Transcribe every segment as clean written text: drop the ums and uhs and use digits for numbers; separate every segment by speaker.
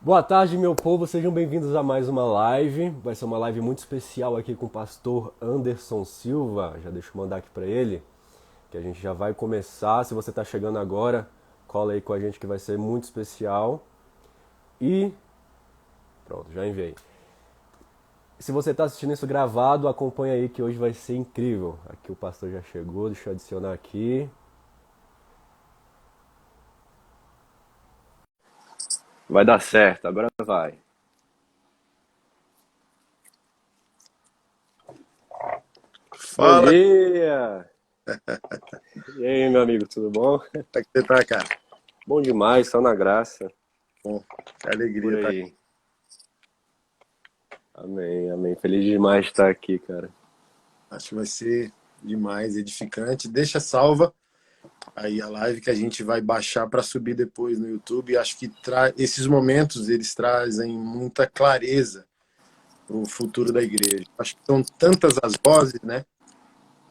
Speaker 1: Boa tarde, meu povo, sejam bem-vindos a mais uma live. Vai ser uma live muito especial aqui com o pastor Anderson Silva. Já deixa eu mandar aqui para ele, que a gente já vai começar. Se você está chegando agora, cola aí com a gente que vai ser muito especial. E pronto, já enviei. Se você está assistindo isso gravado, acompanha aí que hoje vai ser incrível. Aqui o pastor já chegou, deixa eu adicionar aqui. Vai dar certo, agora vai. Bom
Speaker 2: Fala,
Speaker 1: dia! E aí, meu amigo, tudo bom?
Speaker 2: como é que você tá, cara?
Speaker 1: Bom demais, só na graça.
Speaker 2: Bom, que
Speaker 1: Por
Speaker 2: alegria tá.
Speaker 1: aí. Amém, amém. Feliz demais de estar aqui, cara.
Speaker 2: Acho que vai ser demais, edificante. Deixa salva aí a live que a gente vai baixar para subir depois no YouTube. Acho que esses momentos eles trazem muita clareza para o futuro da igreja. Acho que são tantas as vozes, né?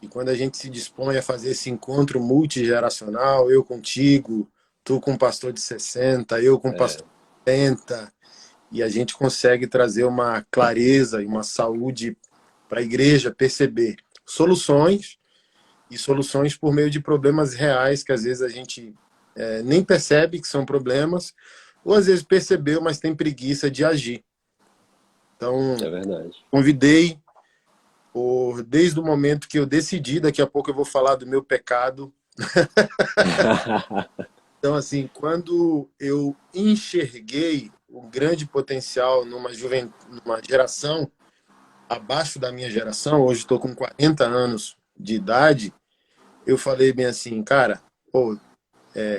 Speaker 2: E quando a gente se dispõe a fazer esse encontro multigeracional, eu contigo, tu com um pastor de 60, eu com um pastor de 70, e a gente consegue trazer uma clareza e uma saúde para a igreja perceber soluções e soluções por meio de problemas reais que às vezes a gente nem percebe que são problemas, ou às vezes percebeu, mas tem preguiça de agir.
Speaker 1: É
Speaker 2: Então,
Speaker 1: verdade.
Speaker 2: convidei, desde o momento que eu decidi, daqui a pouco eu vou falar do meu pecado. Então, assim, quando eu enxerguei o grande potencial numa geração abaixo da minha geração, hoje estou com 40 anos de idade, eu falei bem assim, cara, pô,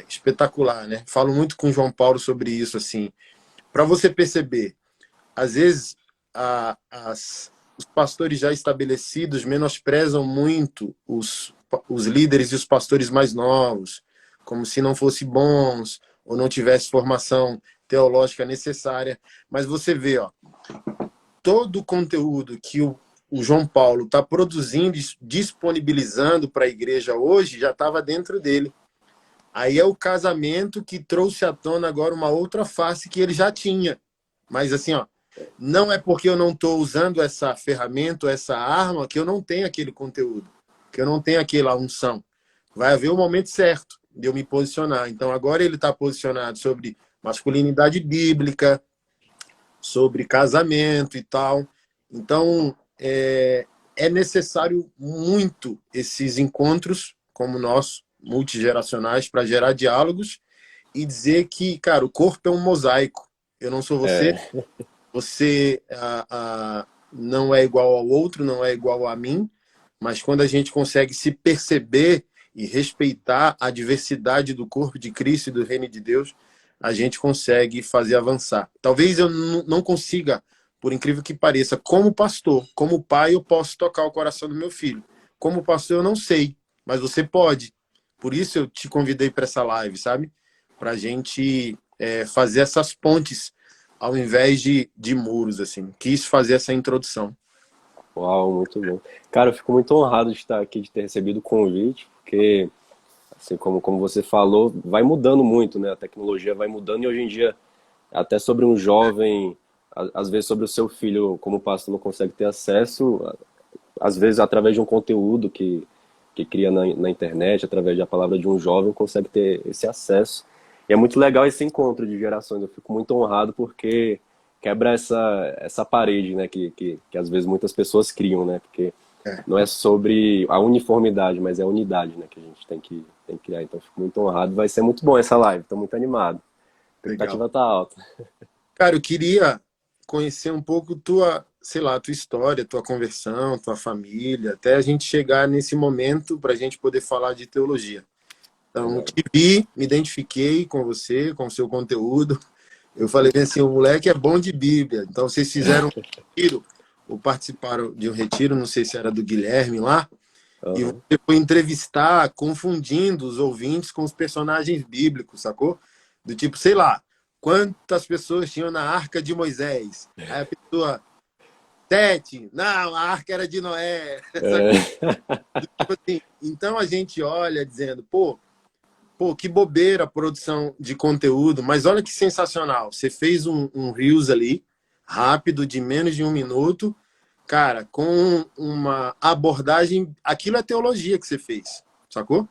Speaker 2: espetacular, né? Falo muito com o João Paulo sobre isso, assim, para você perceber, às vezes os pastores já estabelecidos menosprezam muito os líderes e os pastores mais novos, como se não fossem bons ou não tivesse formação teológica necessária. Mas você vê, ó, todo o conteúdo que o João Paulo está produzindo, disponibilizando para a igreja hoje, já estava dentro dele. Aí é o casamento que trouxe à tona agora uma outra face que ele já tinha. Mas assim, ó, não é porque eu não estou usando essa ferramenta, essa arma, que eu não tenho aquele conteúdo, que eu não tenho aquela unção. Vai haver o momento certo de eu me posicionar. Então agora ele está posicionado sobre masculinidade bíblica, sobre casamento e tal. Então, é necessário muito esses encontros como o nosso, multigeracionais, para gerar diálogos e dizer que, cara, o corpo é um mosaico. Eu não sou você,
Speaker 1: É,
Speaker 2: você não é igual ao outro, não é igual a mim, mas quando a gente consegue se perceber e respeitar a diversidade do corpo de Cristo e do reino de Deus, a gente consegue fazer avançar. Talvez eu não consiga, por incrível que pareça, como pastor, como pai, eu posso tocar o coração do meu filho. Como pastor, eu não sei, mas você pode. Por isso eu te convidei para essa live, sabe? Para a gente fazer essas pontes ao invés de muros, assim. Quis fazer essa introdução.
Speaker 1: uau, muito bom. Cara, eu fico muito honrado de estar aqui, de ter recebido o convite, porque, assim, como você falou, vai mudando muito, né? A tecnologia vai mudando e hoje em dia, até sobre um jovem, às vezes sobre o seu filho, como o pastor não consegue ter acesso, às vezes através de um conteúdo que cria na internet, através da palavra de um jovem, consegue ter esse acesso. E é muito legal esse encontro de gerações. Eu fico muito honrado porque quebra essa parede, né, que às vezes muitas pessoas criam, né, porque
Speaker 2: É,
Speaker 1: não é sobre a uniformidade, mas é a unidade, né, que a gente tem que criar. Então, eu fico muito honrado. Vai ser muito bom essa live. Estou muito animado. A
Speaker 2: legal.
Speaker 1: expectativa tá alta.
Speaker 2: Cara, eu queria conhecer um pouco tua, sei lá, tua história, tua conversão, tua família, até a gente chegar nesse momento para a gente poder falar de teologia. Então,
Speaker 1: Legal.
Speaker 2: te vi, me identifiquei com você, com o seu conteúdo. Eu falei bem assim, o moleque é bom de Bíblia. Então, vocês fizeram um retiro, ou participaram de um retiro, não sei se era do Guilherme lá, e
Speaker 1: Aham.
Speaker 2: você foi entrevistar, confundindo os ouvintes com os personagens bíblicos, sacou? Do tipo, sei lá, quantas pessoas tinham na arca de Moisés? Aí a pessoa, 7. Não, a arca era de Noé.
Speaker 1: É,
Speaker 2: Tipo assim, então a gente olha dizendo, pô, Pô, que bobeira a produção de conteúdo, mas olha que sensacional. Você fez um Reels ali, rápido, de menos de 1 minuto, cara, com uma abordagem. Aquilo é teologia que você fez, sacou?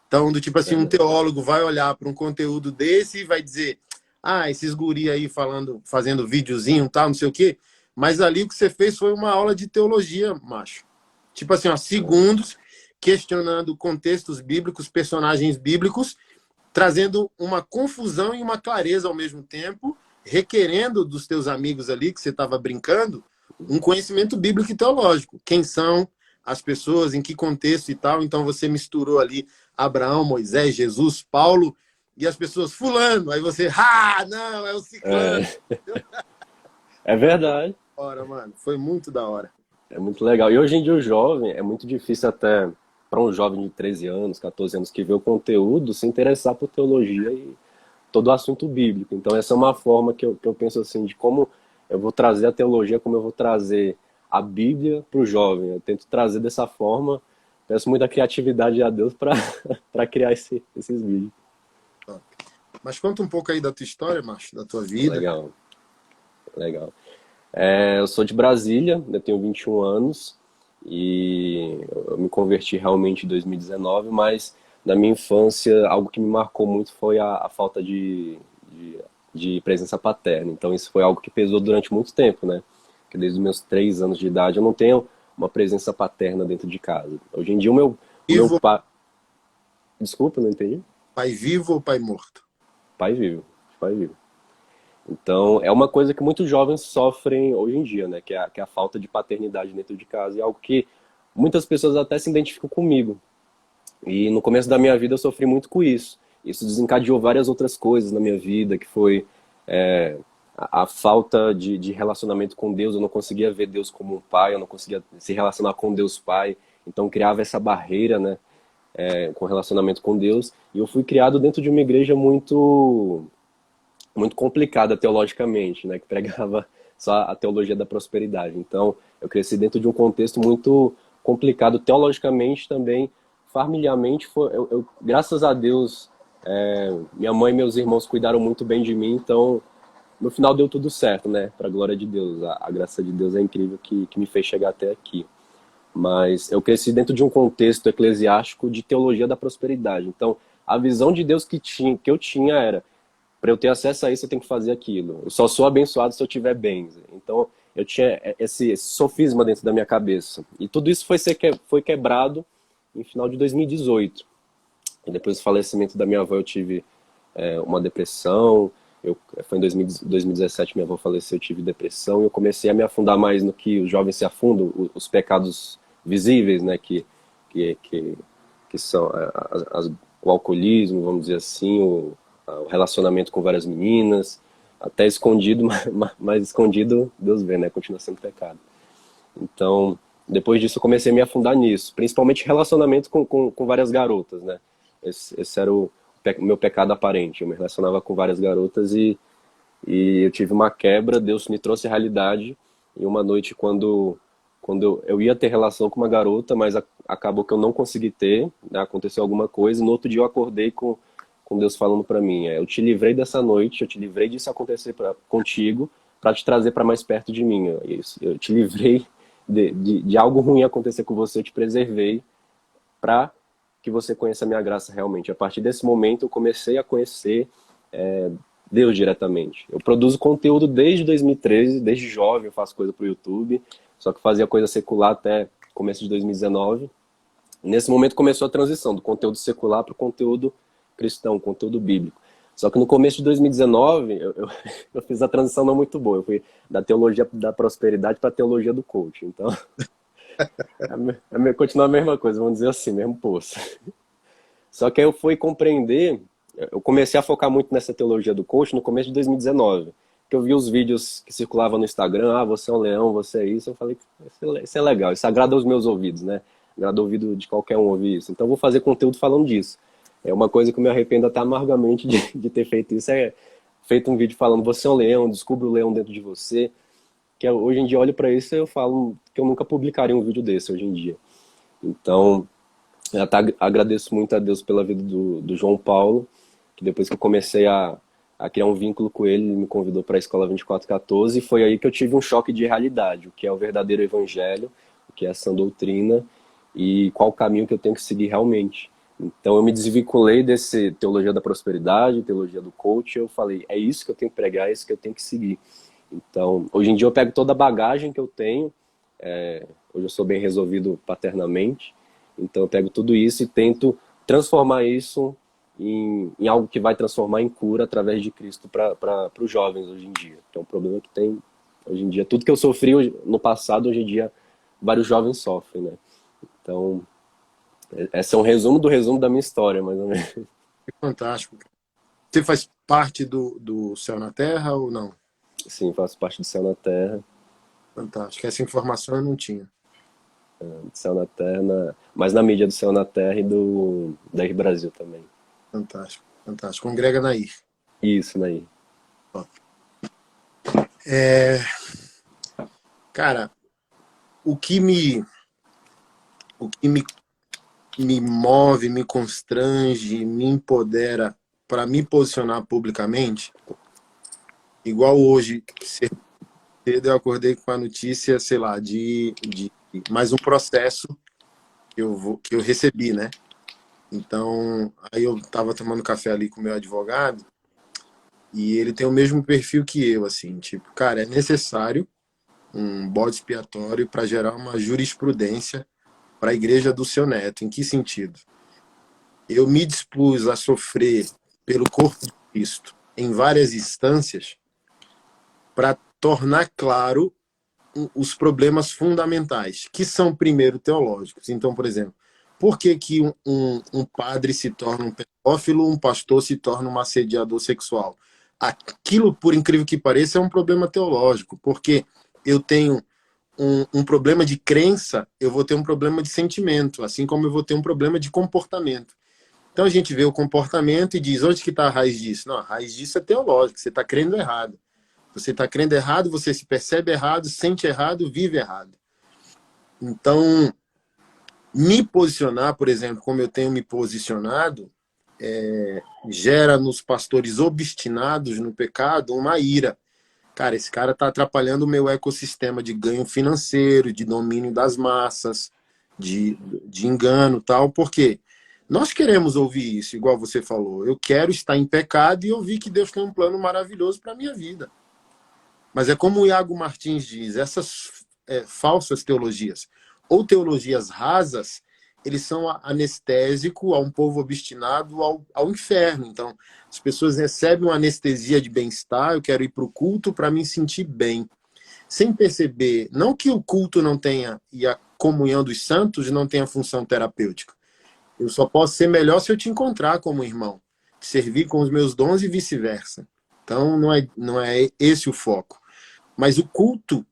Speaker 2: Então, do tipo assim, um
Speaker 1: Verdade.
Speaker 2: teólogo vai olhar para um conteúdo desse e vai dizer: ah, esses guri aí falando, fazendo videozinho, tal, não sei o quê. Mas ali o que você fez foi uma aula de teologia, macho. Tipo assim, ó, segundos questionando contextos bíblicos, personagens bíblicos, trazendo uma confusão e uma clareza ao mesmo tempo, requerendo dos teus amigos ali que você estava brincando um conhecimento bíblico e teológico. Quem são as pessoas, em que contexto e tal. Então você misturou ali Abraão, Moisés, Jesus, Paulo e as pessoas fulano. Aí você, não, é o ciclano.
Speaker 1: É, é verdade.
Speaker 2: Hora, mano, foi muito da hora.
Speaker 1: É muito legal. E hoje em dia o jovem, é muito difícil até para um jovem de 13 anos, 14 anos que vê o conteúdo se interessar por teologia e todo o assunto bíblico. Então essa é uma forma que eu penso assim de como eu vou trazer a teologia, como eu vou trazer a Bíblia para o jovem. Eu tento trazer dessa forma, peço muita criatividade a Deus para para criar esses vídeos.
Speaker 2: Mas conta um pouco aí da tua história, macho, da tua vida.
Speaker 1: Legal, legal. Eu sou de Brasília, eu tenho 21 anos e eu me converti realmente em 2019, mas na minha infância algo que me marcou muito foi a falta de, de presença paterna. Então isso foi algo que pesou durante muito tempo, né? Porque desde os meus 3 anos de idade eu não tenho uma presença paterna dentro de casa. Hoje em dia o meu
Speaker 2: Vivo,
Speaker 1: pai... Desculpa, não entendi?
Speaker 2: pai vivo ou pai morto?
Speaker 1: Pai vivo, pai vivo. Então, é uma coisa que muitos jovens sofrem hoje em dia, né? Que é a falta de paternidade dentro de casa. E é algo que muitas pessoas até se identificam comigo. E no começo da minha vida eu sofri muito com isso. Isso desencadeou várias outras coisas na minha vida, que foi a falta de relacionamento com Deus. Eu não conseguia ver Deus como um pai, eu não conseguia se relacionar com Deus Pai. Então criava essa barreira, né? Com relacionamento com Deus. E eu fui criado dentro de uma igreja muito complicada teologicamente, né, que pregava só a teologia da prosperidade. Então, eu cresci dentro de um contexto muito complicado teologicamente também, familiarmente. Graças a Deus, minha mãe e meus irmãos cuidaram muito bem de mim, então no final deu tudo certo, né, para a glória de Deus. A graça de Deus é incrível que me fez chegar até aqui. Mas eu cresci dentro de um contexto eclesiástico de teologia da prosperidade. Então, a visão de Deus que eu tinha era: para eu ter acesso a isso, eu tenho que fazer aquilo. Eu só sou abençoado se eu tiver bens. Então, eu tinha esse sofisma dentro da minha cabeça. E tudo isso foi quebrado em final de 2018. E depois do falecimento da minha avó, eu tive uma depressão. Foi em 2017, minha avó faleceu, eu tive depressão. E eu comecei a me afundar mais no que os jovens se afundam, os pecados visíveis, né? Que, que, que são o alcoolismo, vamos dizer assim, o relacionamento com várias meninas, até escondido, mas escondido Deus vê, né? Continua sendo pecado. Então, depois disso eu comecei a me afundar nisso, principalmente relacionamento com várias garotas, né? Esse era o meu pecado aparente. Eu me relacionava com várias garotas e eu tive uma quebra. Deus me trouxe a realidade. E uma noite, quando eu ia ter relação com uma garota, mas acabou que eu não consegui ter, né? Aconteceu alguma coisa. No outro dia eu acordei com Deus falando para mim: eu te livrei dessa noite, eu te livrei disso acontecer contigo, para te trazer para mais perto de mim. Eu te livrei de algo ruim acontecer com você, eu te preservei para que você conheça a minha graça realmente. A partir desse momento eu comecei a conhecer Deus diretamente. Eu produzo conteúdo desde 2013, desde jovem eu faço coisa para o YouTube, só que fazia coisa secular até começo de 2019. Nesse momento começou a transição do conteúdo secular para o conteúdo cristão, conteúdo bíblico. Só que no começo de 2019, eu fiz a transição não muito boa. Eu fui da teologia da prosperidade para a teologia do coaching. Então, continua a mesma coisa, vamos dizer assim, mesmo poço. Só que aí eu fui compreender, eu comecei a focar muito nessa teologia do coaching no começo de 2019. Que eu vi os vídeos que circulavam no Instagram: você é um leão, você é isso. Eu falei: isso é legal, isso agrada aos meus ouvidos, né? Agrada o ouvido de qualquer um ouvir isso. Então eu vou fazer conteúdo falando disso. É uma coisa que eu me arrependo até amargamente de ter feito isso. Feito um vídeo falando: você é um leão, descubra o leão dentro de você. Que hoje em dia eu olho para isso e eu falo que eu nunca publicaria um vídeo desse hoje em dia. Então, Eu até agradeço muito a Deus pela vida do João Paulo, que depois que eu comecei a criar um vínculo com ele, ele me convidou para a Escola 2414, e foi aí que eu tive um choque de realidade, o que é o verdadeiro evangelho, o que é a sã doutrina, e qual o caminho que eu tenho que seguir realmente. Então eu me desvinculei desse teologia da prosperidade, teologia do coach, e eu falei, é isso que eu tenho que pregar, é isso que eu tenho que seguir. Então, hoje em dia eu pego toda a bagagem que eu tenho, hoje eu sou bem resolvido paternamente, então eu pego tudo isso e tento transformar isso em algo que vai transformar em cura através de Cristo para os jovens hoje em dia. Que é um problema que tem hoje em dia. Tudo que eu sofri no passado, hoje em dia, vários jovens sofrem, né? Então, esse é um resumo do resumo da minha história, mais ou menos.
Speaker 2: É fantástico. Você faz parte do Céu na Terra ou não?
Speaker 1: Sim, faço parte do Céu na Terra.
Speaker 2: Fantástico. Essa informação eu não tinha.
Speaker 1: Do Céu na Terra, mais na mídia do Céu na Terra e da Ir Brasil também.
Speaker 2: Fantástico. Fantástico. Congrega Nair.
Speaker 1: Isso, Nair.
Speaker 2: Cara, o que me, me move, me constrange, me empodera para me posicionar publicamente, igual hoje, cedo eu acordei com a notícia, sei lá, de mais um processo que eu recebi, né? Então, aí eu tava tomando café ali com o meu advogado e ele tem o mesmo perfil que eu, assim, tipo, cara, é necessário um bode expiatório para gerar uma jurisprudência para a igreja do seu neto. Em que sentido? Eu me dispus a sofrer pelo corpo de Cristo em várias instâncias para tornar claro os problemas fundamentais, que são, primeiro, teológicos. Então, por exemplo, por que que um padre se torna um pedófilo, um pastor se torna um assediador sexual? Aquilo, por incrível que pareça, é um problema teológico, porque eu tenho um problema de crença, eu vou ter um problema de sentimento, assim como eu vou ter um problema de comportamento. Então a gente vê o comportamento e diz, onde que está a raiz disso? Não, a raiz disso é teológico, você está crendo errado. Você está crendo errado, você se percebe errado, sente errado, vive errado. Então, me posicionar, por exemplo, como eu tenho me posicionado, gera nos pastores obstinados no pecado uma ira. Cara, esse cara está atrapalhando o meu ecossistema de ganho financeiro, de domínio das massas, de engano, tal. Por quê? Nós queremos ouvir isso, igual você falou. Eu quero estar em pecado e ouvir que Deus tem um plano maravilhoso para a minha vida. Mas é como o Iago Martins diz, essas falsas teologias, ou teologias rasas, eles são anestésico a um povo obstinado ao inferno. Então, as pessoas recebem uma anestesia de bem-estar, eu quero ir para o culto para me sentir bem. Sem perceber, não que o culto não tenha, e a comunhão dos santos não tenha função terapêutica. Eu só posso ser melhor se eu te encontrar como irmão, servir com os meus dons e vice-versa. Então, não é esse o foco. Mas o culto,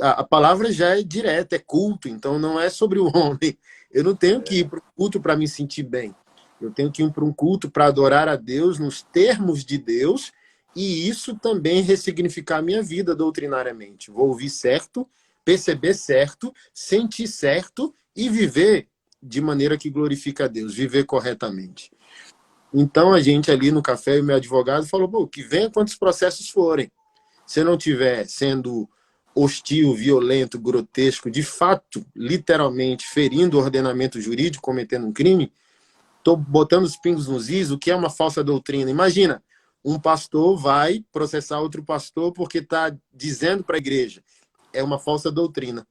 Speaker 2: a palavra já é direta, é culto, então não é sobre o homem. Eu não tenho que ir para o culto para me sentir bem. Eu tenho que ir para um culto para adorar a Deus nos termos de Deus e isso também ressignificar a minha vida doutrinariamente. Vou ouvir certo, perceber certo, sentir certo e viver de maneira que glorifica a Deus, viver corretamente. Então a gente ali no café, o meu advogado falou, pô, que venha quantos processos forem. Se eu não estiver sendo hostil, violento, grotesco, de fato, literalmente ferindo o ordenamento jurídico, cometendo um crime, estou botando os pingos nos is, o que é uma falsa doutrina. Imagina, um pastor vai processar outro pastor porque está dizendo para a igreja. É uma falsa doutrina.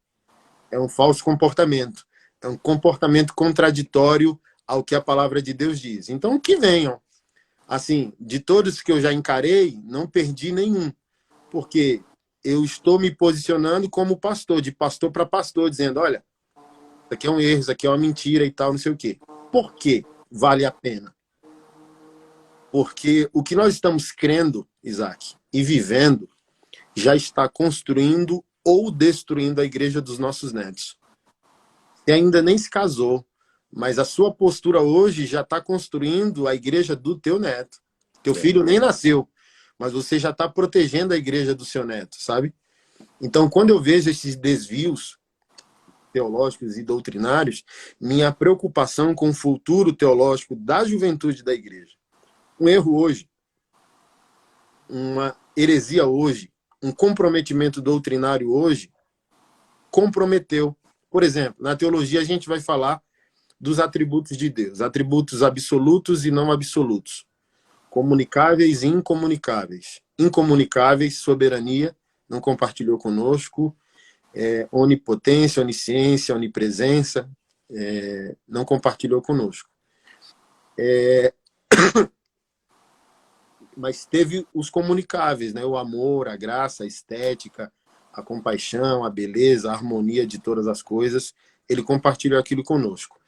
Speaker 2: É um falso comportamento. É um comportamento contraditório ao que a palavra de Deus diz. Então, que venham. Assim, de todos que eu já encarei, não perdi nenhum. Porque eu estou me posicionando como pastor, de pastor para pastor, dizendo, olha, isso aqui é um erro, isso aqui é uma mentira e tal, não sei o quê. Por que vale a pena? Porque o que nós estamos crendo, Isaac, e vivendo, já está construindo ou destruindo a igreja dos nossos netos. Você ainda nem se casou, mas a sua postura hoje já está construindo a igreja do teu neto. Teu filho nem nasceu, mas você já está protegendo a igreja do seu neto, sabe? Então, quando eu vejo esses desvios teológicos e doutrinários, minha preocupação com o futuro teológico da juventude da igreja. Um erro hoje, uma heresia hoje, um comprometimento doutrinário hoje, comprometeu. Por exemplo, na teologia a gente vai falar dos atributos de Deus, atributos absolutos e não absolutos, comunicáveis e incomunicáveis. Incomunicáveis, soberania, não compartilhou conosco, onipotência, onisciência, onipresença, não compartilhou conosco. Mas teve os comunicáveis, né? O amor, a graça, a estética, a compaixão, a beleza, a harmonia de todas as coisas. Ele compartilhou aquilo conosco.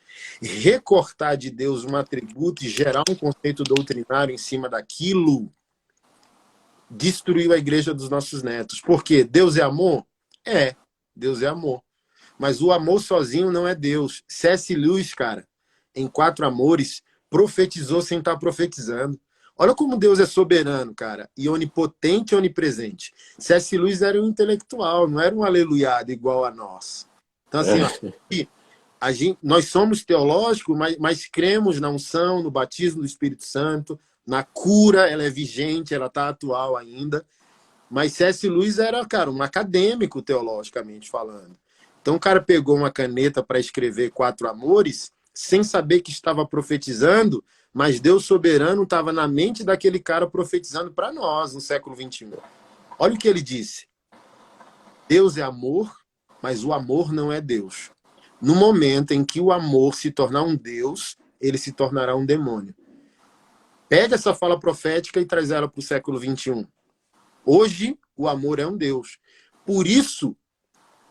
Speaker 2: Recortar de Deus um atributo e gerar um conceito doutrinário em cima daquilo destruiu a igreja dos nossos netos. Por quê? Deus é amor? Deus é amor. Mas o amor sozinho não é Deus. C.S. Lewis, cara, em Quatro Amores, profetizou sem estar profetizando. Olha como Deus é soberano, cara, e onipotente e onipresente. C.S. Lewis era um intelectual, não era um aleluiado igual a nós. Então, assim, nós somos teológicos, mas cremos na unção, no batismo do Espírito Santo, na cura, ela é vigente, ela está atual ainda. Mas C.S. Lewis era, cara, um acadêmico teologicamente falando. Então o cara pegou uma caneta para escrever Quatro Amores, sem saber que estava profetizando, mas Deus soberano estava na mente daquele cara profetizando para nós no século XXI. Olha o que ele disse. Deus é amor, mas o amor não é Deus. No momento em que o amor se tornar um Deus, ele se tornará um demônio. Pega essa fala profética e traz ela para o século XXI. Hoje, o amor é um Deus. Por isso,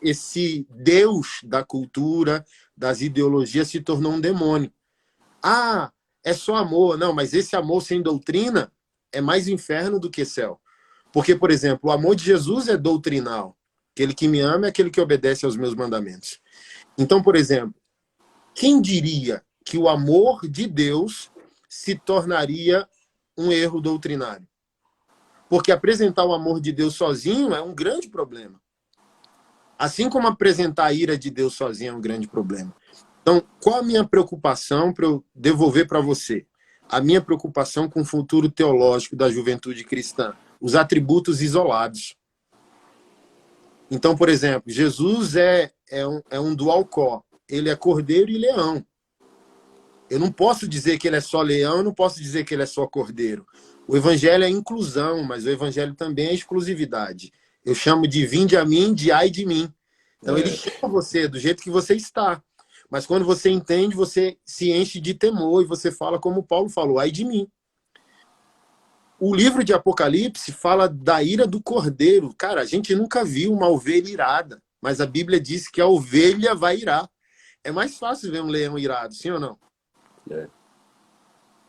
Speaker 2: esse Deus da cultura, das ideologias, se tornou um demônio. Ah, é só amor. Não, mas esse amor sem doutrina é mais inferno do que céu. Porque, por exemplo, o amor de Jesus é doutrinal. Aquele que me ama é aquele que obedece aos meus mandamentos. Então, por exemplo, quem diria que o amor de Deus se tornaria um erro doutrinário? Porque apresentar o amor de Deus sozinho é um grande problema. Assim como apresentar a ira de Deus sozinho é um grande problema. Então, qual a minha preocupação para eu devolver para você? A minha preocupação com o futuro teológico da juventude cristã. Os atributos isolados. Então, por exemplo, Jesus é um dual core. Ele é cordeiro e leão. Eu não posso dizer que ele é só leão, eu não posso dizer que ele é só cordeiro. O evangelho é inclusão, mas o evangelho também é exclusividade. Eu chamo de vinde a mim, de ai de mim. Então ele chama você do jeito que você está. Mas quando você entende, você se enche de temor e você fala como Paulo falou, ai de mim. O livro de Apocalipse fala da ira do cordeiro. Cara, a gente nunca viu uma ovelha irada, mas a Bíblia diz que a ovelha vai irar. É mais fácil ver um leão irado, sim ou não?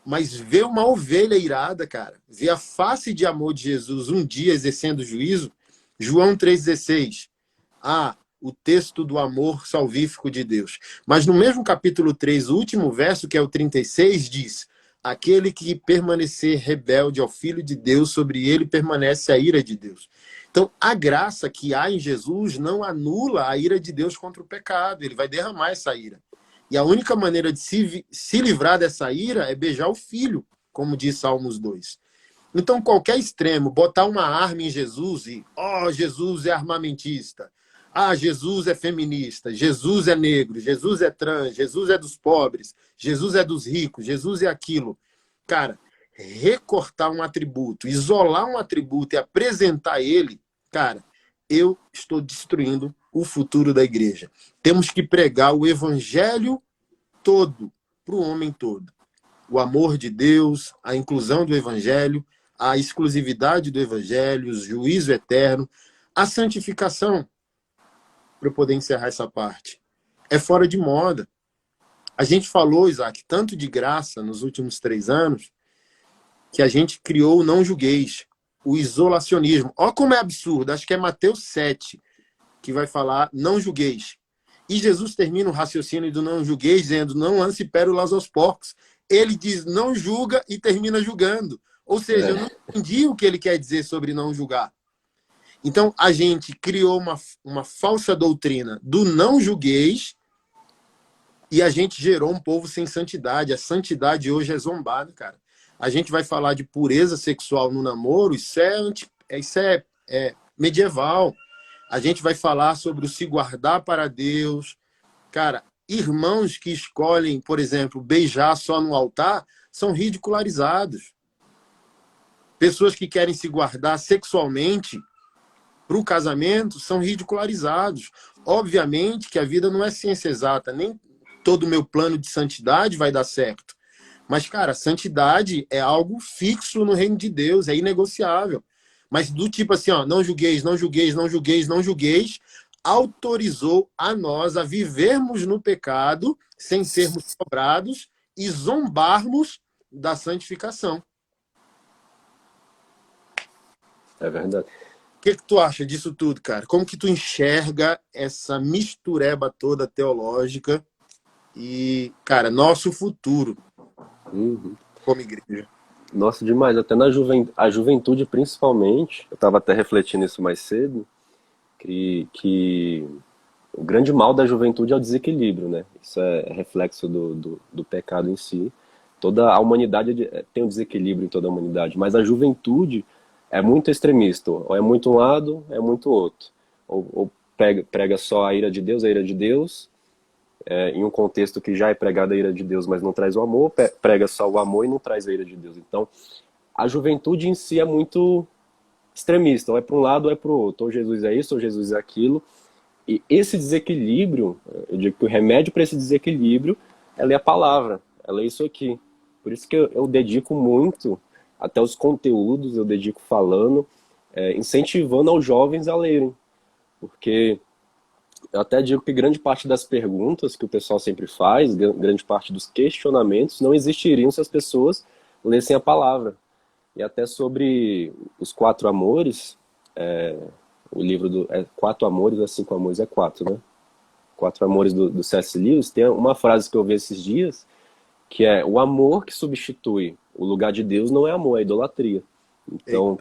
Speaker 2: Mas ver uma ovelha irada, cara, ver a face de amor de Jesus um dia exercendo juízo, João 3,16. O texto do amor salvífico de Deus. Mas no mesmo capítulo 3, o último verso, que é o 36, diz: aquele que permanecer rebelde ao Filho de Deus, sobre ele permanece a ira de Deus. Então, a graça que há em Jesus não anula a ira de Deus contra o pecado. Ele vai derramar essa ira. E a única maneira de se livrar dessa ira é beijar o Filho, como diz Salmos 2. Então, qualquer extremo, botar uma arma em Jesus e, Jesus é armamentista. Jesus é feminista, Jesus é negro, Jesus é trans, Jesus é dos pobres, Jesus é dos ricos, Jesus é aquilo. Cara, recortar um atributo, isolar um atributo e apresentar ele, cara, eu estou destruindo o futuro da igreja. Temos que pregar o evangelho todo para o homem todo. O amor de Deus, a inclusão do evangelho, a exclusividade do evangelho, o juízo eterno, a santificação. Para eu poder encerrar essa parte. É fora de moda. A gente falou, Isaac, tanto de graça nos últimos 3 anos, que a gente criou o não julgueis, o isolacionismo. Olha como é absurdo. Acho que é Mateus 7 que vai falar não julgueis. E Jesus termina o raciocínio do não julgueis dizendo não lance pérolas aos porcos. Ele diz não julga e termina julgando. Ou seja, eu não entendi o que ele quer dizer sobre não julgar. Então, a gente criou uma falsa doutrina do não julgueis e a gente gerou um povo sem santidade. A santidade hoje é zombada, cara. A gente vai falar de pureza sexual no namoro, isso é medieval. A gente vai falar sobre o se guardar para Deus. Cara, irmãos que escolhem, por exemplo, beijar só no altar, são ridicularizados. Pessoas que querem se guardar sexualmente para o casamento são ridicularizados. Obviamente que a vida não é ciência exata, nem todo o meu plano de santidade vai dar certo. Mas, cara, santidade é algo fixo no reino de Deus, é inegociável. Mas do tipo assim, ó, não julgueis, não julgueis, não julgueis, não julgueis, autorizou a nós a vivermos no pecado sem sermos cobrados e zombarmos da santificação.
Speaker 1: É verdade.
Speaker 2: O que tu acha disso tudo, cara? Como que tu enxerga essa mistureba toda teológica e, cara, nosso futuro
Speaker 1: Uhum.
Speaker 2: como igreja?
Speaker 1: Nossa, demais. Até a juventude, principalmente, eu estava até refletindo isso mais cedo, que o grande mal da juventude é o desequilíbrio, né? Isso é reflexo do pecado em si. Toda a humanidade tem um desequilíbrio em toda a humanidade, mas a juventude é muito extremista. Ou é muito um lado, é muito outro. Ou prega só a ira de Deus, em um contexto que já é pregada a ira de Deus, mas não traz o amor, prega só o amor e não traz a ira de Deus. Então, a juventude em si é muito extremista, ou é para um lado ou é para o outro. Ou Jesus é isso, ou Jesus é aquilo. E esse desequilíbrio, eu digo que o remédio para esse desequilíbrio é ler a palavra, é ler isso aqui. Por isso que eu dedico muito, até os conteúdos, eu dedico falando, incentivando aos jovens a lerem. Porque eu até digo que grande parte das perguntas que o pessoal sempre faz, grande parte dos questionamentos, não existiriam se as pessoas lessem a palavra. E até sobre os quatro amores, o livro Quatro Amores, é Cinco Amores, é quatro, né? Quatro Amores do C.S. Lewis, tem uma frase que eu vi esses dias, que é: o amor que substitui o lugar de Deus não é amor, é idolatria. Então,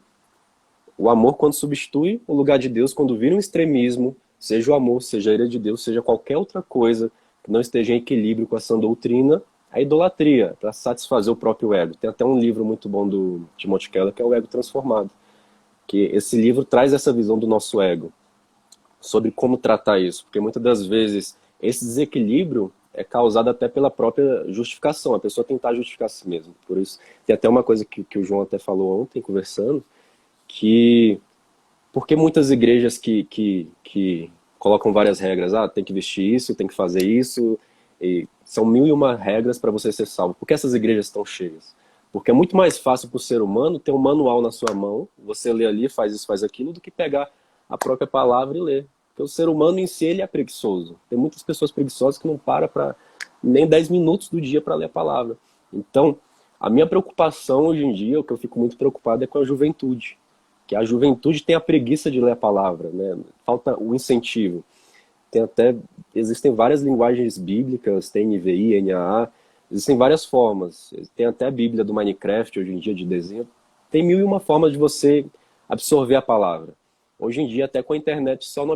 Speaker 1: o amor quando substitui o lugar de Deus, quando vira um extremismo, seja o amor, seja a ira de Deus, seja qualquer outra coisa que não esteja em equilíbrio com essa doutrina, é idolatria, para satisfazer o próprio ego. Tem até um livro muito bom do Timothy Keller, que é O Ego Transformado, que esse livro traz essa visão do nosso ego, sobre como tratar isso, porque muitas das vezes esse desequilíbrio é causado até pela própria justificação, a pessoa tentar justificar a si mesma. Por isso, tem até uma coisa que o João até falou ontem, conversando, que porque muitas igrejas que colocam várias regras, tem que vestir isso, tem que fazer isso, e são 1001 regras para você ser salvo. Por que essas igrejas estão cheias? Porque é muito mais fácil para o ser humano ter um manual na sua mão, você lê ali, faz isso, faz aquilo, do que pegar a própria palavra e ler. Porque o ser humano em si, ele é preguiçoso. Tem muitas pessoas preguiçosas que não param para nem 10 minutos do dia para ler a palavra. Então, a minha preocupação hoje em dia, o que eu fico muito preocupado é com a juventude. Que a juventude tem a preguiça de ler a palavra, né? Falta o incentivo. Existem várias linguagens bíblicas, tem NVI, NAA, existem várias formas. Tem até a Bíblia do Minecraft hoje em dia de desenho. Tem 1001 formas de você absorver a palavra. Hoje em dia, até com a internet, só não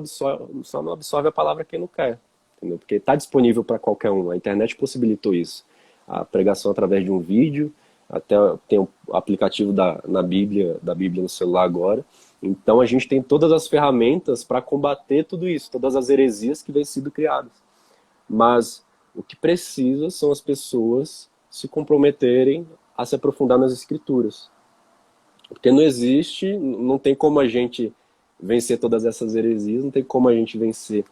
Speaker 1: absorve a palavra quem não quer, entendeu? Porque está disponível para qualquer um. A internet possibilitou isso. A pregação através de um vídeo, até tem o aplicativo da Bíblia no celular agora. Então a gente tem todas as ferramentas para combater tudo isso, todas as heresias que vêm sendo criadas. Mas o que precisa são as pessoas se comprometerem a se aprofundar nas escrituras. Porque não tem como a gente vencer todas essas heresias, não tem como a gente vencer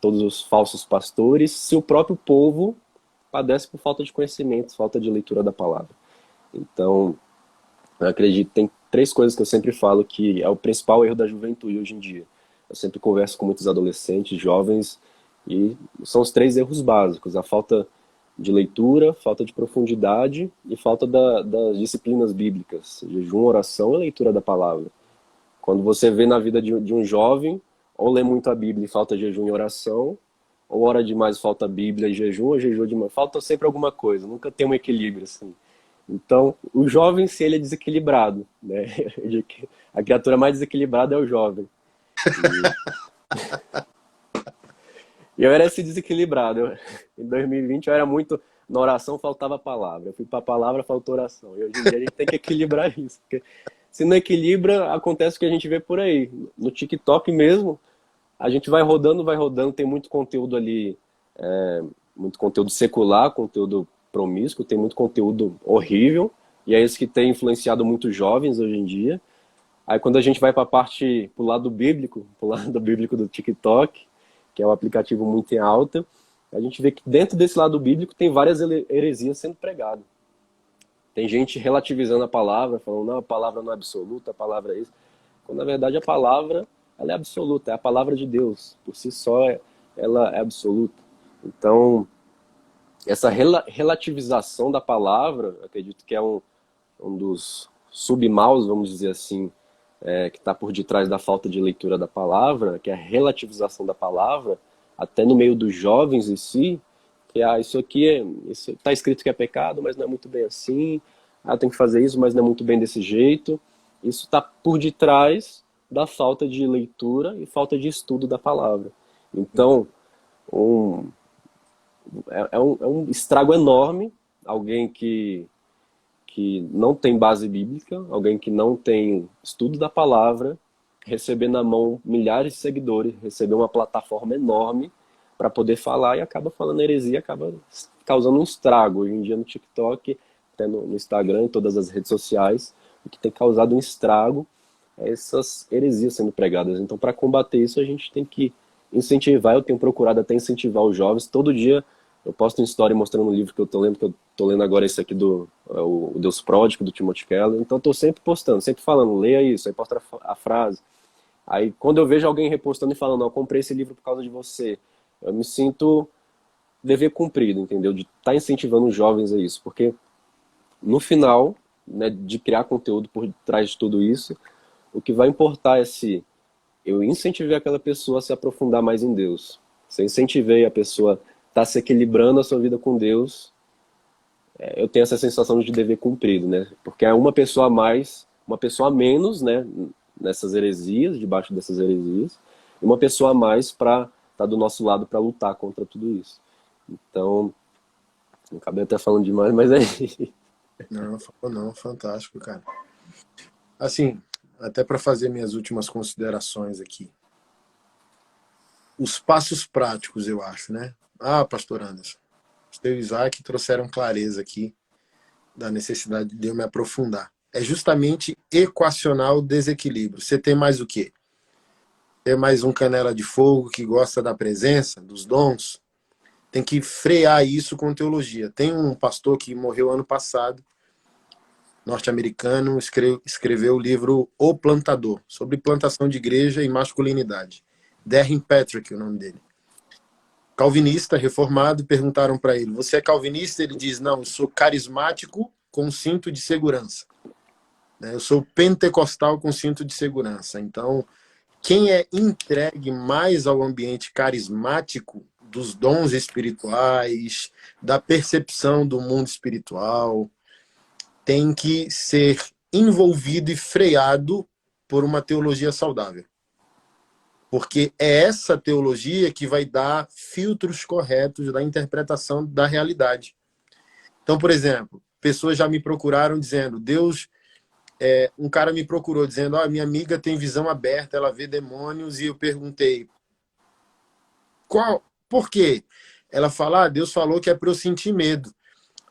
Speaker 1: todos os falsos pastores, se o próprio povo padece por falta de conhecimento, falta de leitura da palavra. Então, eu acredito que tem 3 coisas que eu sempre falo que é o principal erro da juventude hoje em dia. Eu sempre converso com muitos adolescentes, jovens, e são os 3 erros básicos: a falta de leitura, falta de profundidade e falta das disciplinas bíblicas, jejum, oração e leitura da palavra. Quando você vê na vida de um jovem, ou lê muito a Bíblia e falta jejum e oração, ou ora demais falta Bíblia e jejum, ou jejum demais. Falta sempre alguma coisa, nunca tem um equilíbrio assim. Então, o jovem, se ele é desequilibrado, né? A criatura mais desequilibrada é o jovem. E eu era esse desequilibrado. Em 2020 eu era muito. Na oração faltava palavra. Eu fui para a palavra, faltou oração. E hoje em dia a gente tem que equilibrar isso. Porque se não equilibra, acontece o que a gente vê por aí. No TikTok mesmo, a gente vai rodando, tem muito conteúdo ali, muito conteúdo secular, conteúdo promíscuo, tem muito conteúdo horrível. E é isso que tem influenciado muitos jovens hoje em dia. Aí quando a gente vai para a parte, pro lado bíblico, pro lado bíblico do TikTok, que é um aplicativo muito em alta, a gente vê que dentro desse lado bíblico tem várias heresias sendo pregadas. Tem gente relativizando a palavra, falando, não, a palavra não é absoluta, a palavra é isso. Quando na verdade a palavra, ela é absoluta, é a palavra de Deus. Por si só, ela é absoluta. Então, essa relativização da palavra, eu acredito que é um dos submaus, vamos dizer assim, que está por detrás da falta de leitura da palavra, que é a relativização da palavra, até no meio dos jovens em si, que isso aqui está escrito que é pecado, mas não é muito bem assim, tem que fazer isso, mas não é muito bem desse jeito. Isso está por detrás da falta de leitura e falta de estudo da palavra. Então, um, é um estrago enorme, alguém que não tem base bíblica, alguém que não tem estudo da palavra, receber na mão milhares de seguidores, receber uma plataforma enorme para poder falar e acaba falando heresia, acaba causando um estrago. Hoje em dia no TikTok, até no Instagram, em todas as redes sociais, o que tem causado um estrago é essas heresias sendo pregadas. Então, para combater isso, a gente tem que incentivar, eu tenho procurado até incentivar os jovens. Todo dia eu posto uma história mostrando um livro que eu tô lendo agora esse aqui o Deus Pródigo, do Timothy Keller. Então, estou sempre postando, sempre falando, leia isso, aí posta a frase. Aí, quando eu vejo alguém repostando e falando, eu comprei esse livro por causa de você, eu me sinto dever cumprido, entendeu? De estar incentivando os jovens a isso. Porque, no final, né, de criar conteúdo por trás de tudo isso, o que vai importar é se eu incentivei aquela pessoa a se aprofundar mais em Deus. Se eu incentivei a pessoa a estar se equilibrando a sua vida com Deus, eu tenho essa sensação de dever cumprido, né? Porque é uma pessoa a mais, uma pessoa a menos, né? Nessas heresias, debaixo dessas heresias, e uma pessoa a mais para estar do nosso lado para lutar contra tudo isso. Então, eu acabei até falando demais, mas é isso.
Speaker 2: Não, falou não, fantástico, cara. Assim, até para fazer minhas últimas considerações aqui. Os passos práticos, eu acho, né? Pastor Anderson, você e o Isaac trouxeram clareza aqui da necessidade de eu me aprofundar. É justamente equacionar o desequilíbrio. Você tem mais o quê? Tem mais um canela de fogo que gosta da presença, dos dons? Tem que frear isso com teologia. Tem um pastor que morreu ano passado, norte-americano, escreveu o livro O Plantador, sobre plantação de igreja e masculinidade. Darren Patrick, o nome dele. Calvinista, reformado, perguntaram para ele, você é calvinista? Ele diz, não, eu sou carismático com cinto de segurança. Eu sou pentecostal com cinto de segurança. Então, quem é entregue mais ao ambiente carismático, dos dons espirituais, da percepção do mundo espiritual, tem que ser envolvido e freado por uma teologia saudável. Porque é essa teologia que vai dar filtros corretos da interpretação da realidade. Então, por exemplo, pessoas já me procuraram dizendo, um cara me procurou dizendo, minha amiga tem visão aberta, ela vê demônios, e eu perguntei, por quê? Ela fala, Deus falou que é para eu sentir medo.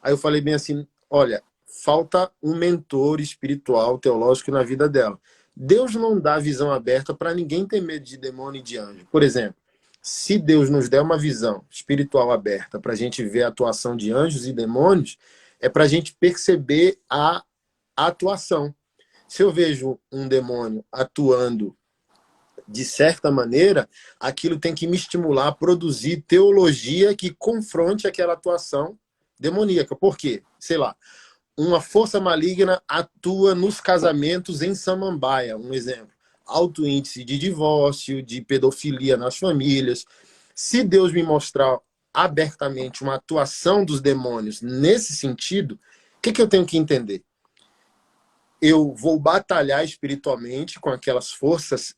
Speaker 2: Aí eu falei bem assim, olha, falta um mentor espiritual, teológico na vida dela. Deus não dá visão aberta para ninguém ter medo de demônio e de anjo. Por exemplo, se Deus nos der uma visão espiritual aberta para a gente ver a atuação de anjos e demônios, é para a gente perceber a atuação. Se eu vejo um demônio atuando de certa maneira, aquilo tem que me estimular a produzir teologia que confronte aquela atuação demoníaca. Por quê? Sei lá, uma força maligna atua nos casamentos em Samambaia, um exemplo. Alto índice de divórcio, de pedofilia nas famílias. Se Deus me mostrar abertamente uma atuação dos demônios nesse sentido, que eu tenho que entender? Eu vou batalhar espiritualmente com aquelas forças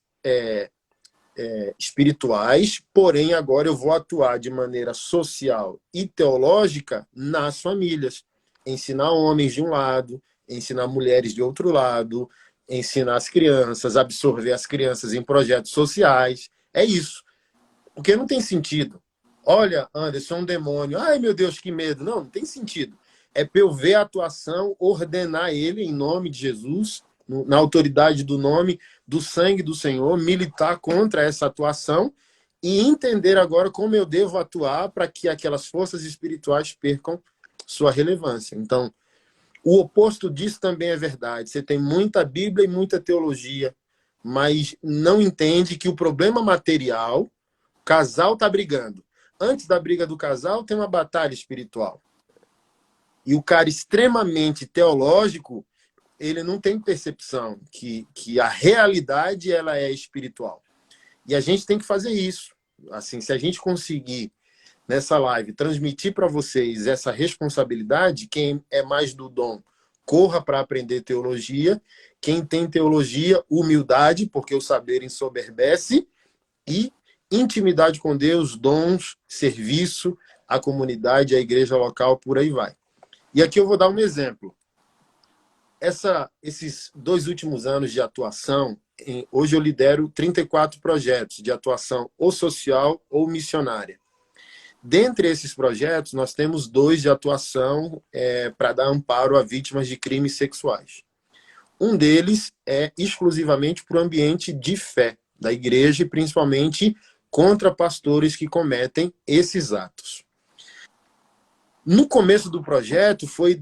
Speaker 2: espirituais, porém agora eu vou atuar de maneira social e teológica nas famílias. Ensinar homens de um lado, ensinar mulheres de outro lado, ensinar as crianças, absorver as crianças em projetos sociais. É isso. Porque não tem sentido. Olha, Anderson, um demônio. Ai, meu Deus, que medo. Não tem sentido. É para eu ver a atuação, ordenar ele em nome de Jesus, na autoridade do nome, do sangue do Senhor, militar contra essa atuação e entender agora como eu devo atuar para que aquelas forças espirituais percam sua relevância. Então, o oposto disso também é verdade. Você tem muita Bíblia e muita teologia, mas não entende que o problema material, o casal está brigando. Antes da briga do casal, tem uma batalha espiritual. E o cara extremamente teológico, ele não tem percepção que a realidade ela é espiritual. E a gente tem que fazer isso. Assim, se a gente conseguir, nessa live, transmitir para vocês essa responsabilidade, quem é mais do dom, corra para aprender teologia. Quem tem teologia, humildade, porque o saber ensoberbece, e intimidade com Deus, dons, serviço, a comunidade, a igreja local, por aí vai. E aqui eu vou dar um exemplo. Esses 2 últimos anos de atuação, hoje eu lidero 34 projetos de atuação ou social ou missionária. Dentre esses projetos, nós temos 2 de atuação para dar amparo a vítimas de crimes sexuais. Um deles é exclusivamente para o ambiente de fé da igreja e principalmente contra pastores que cometem esses atos. No começo do projeto foi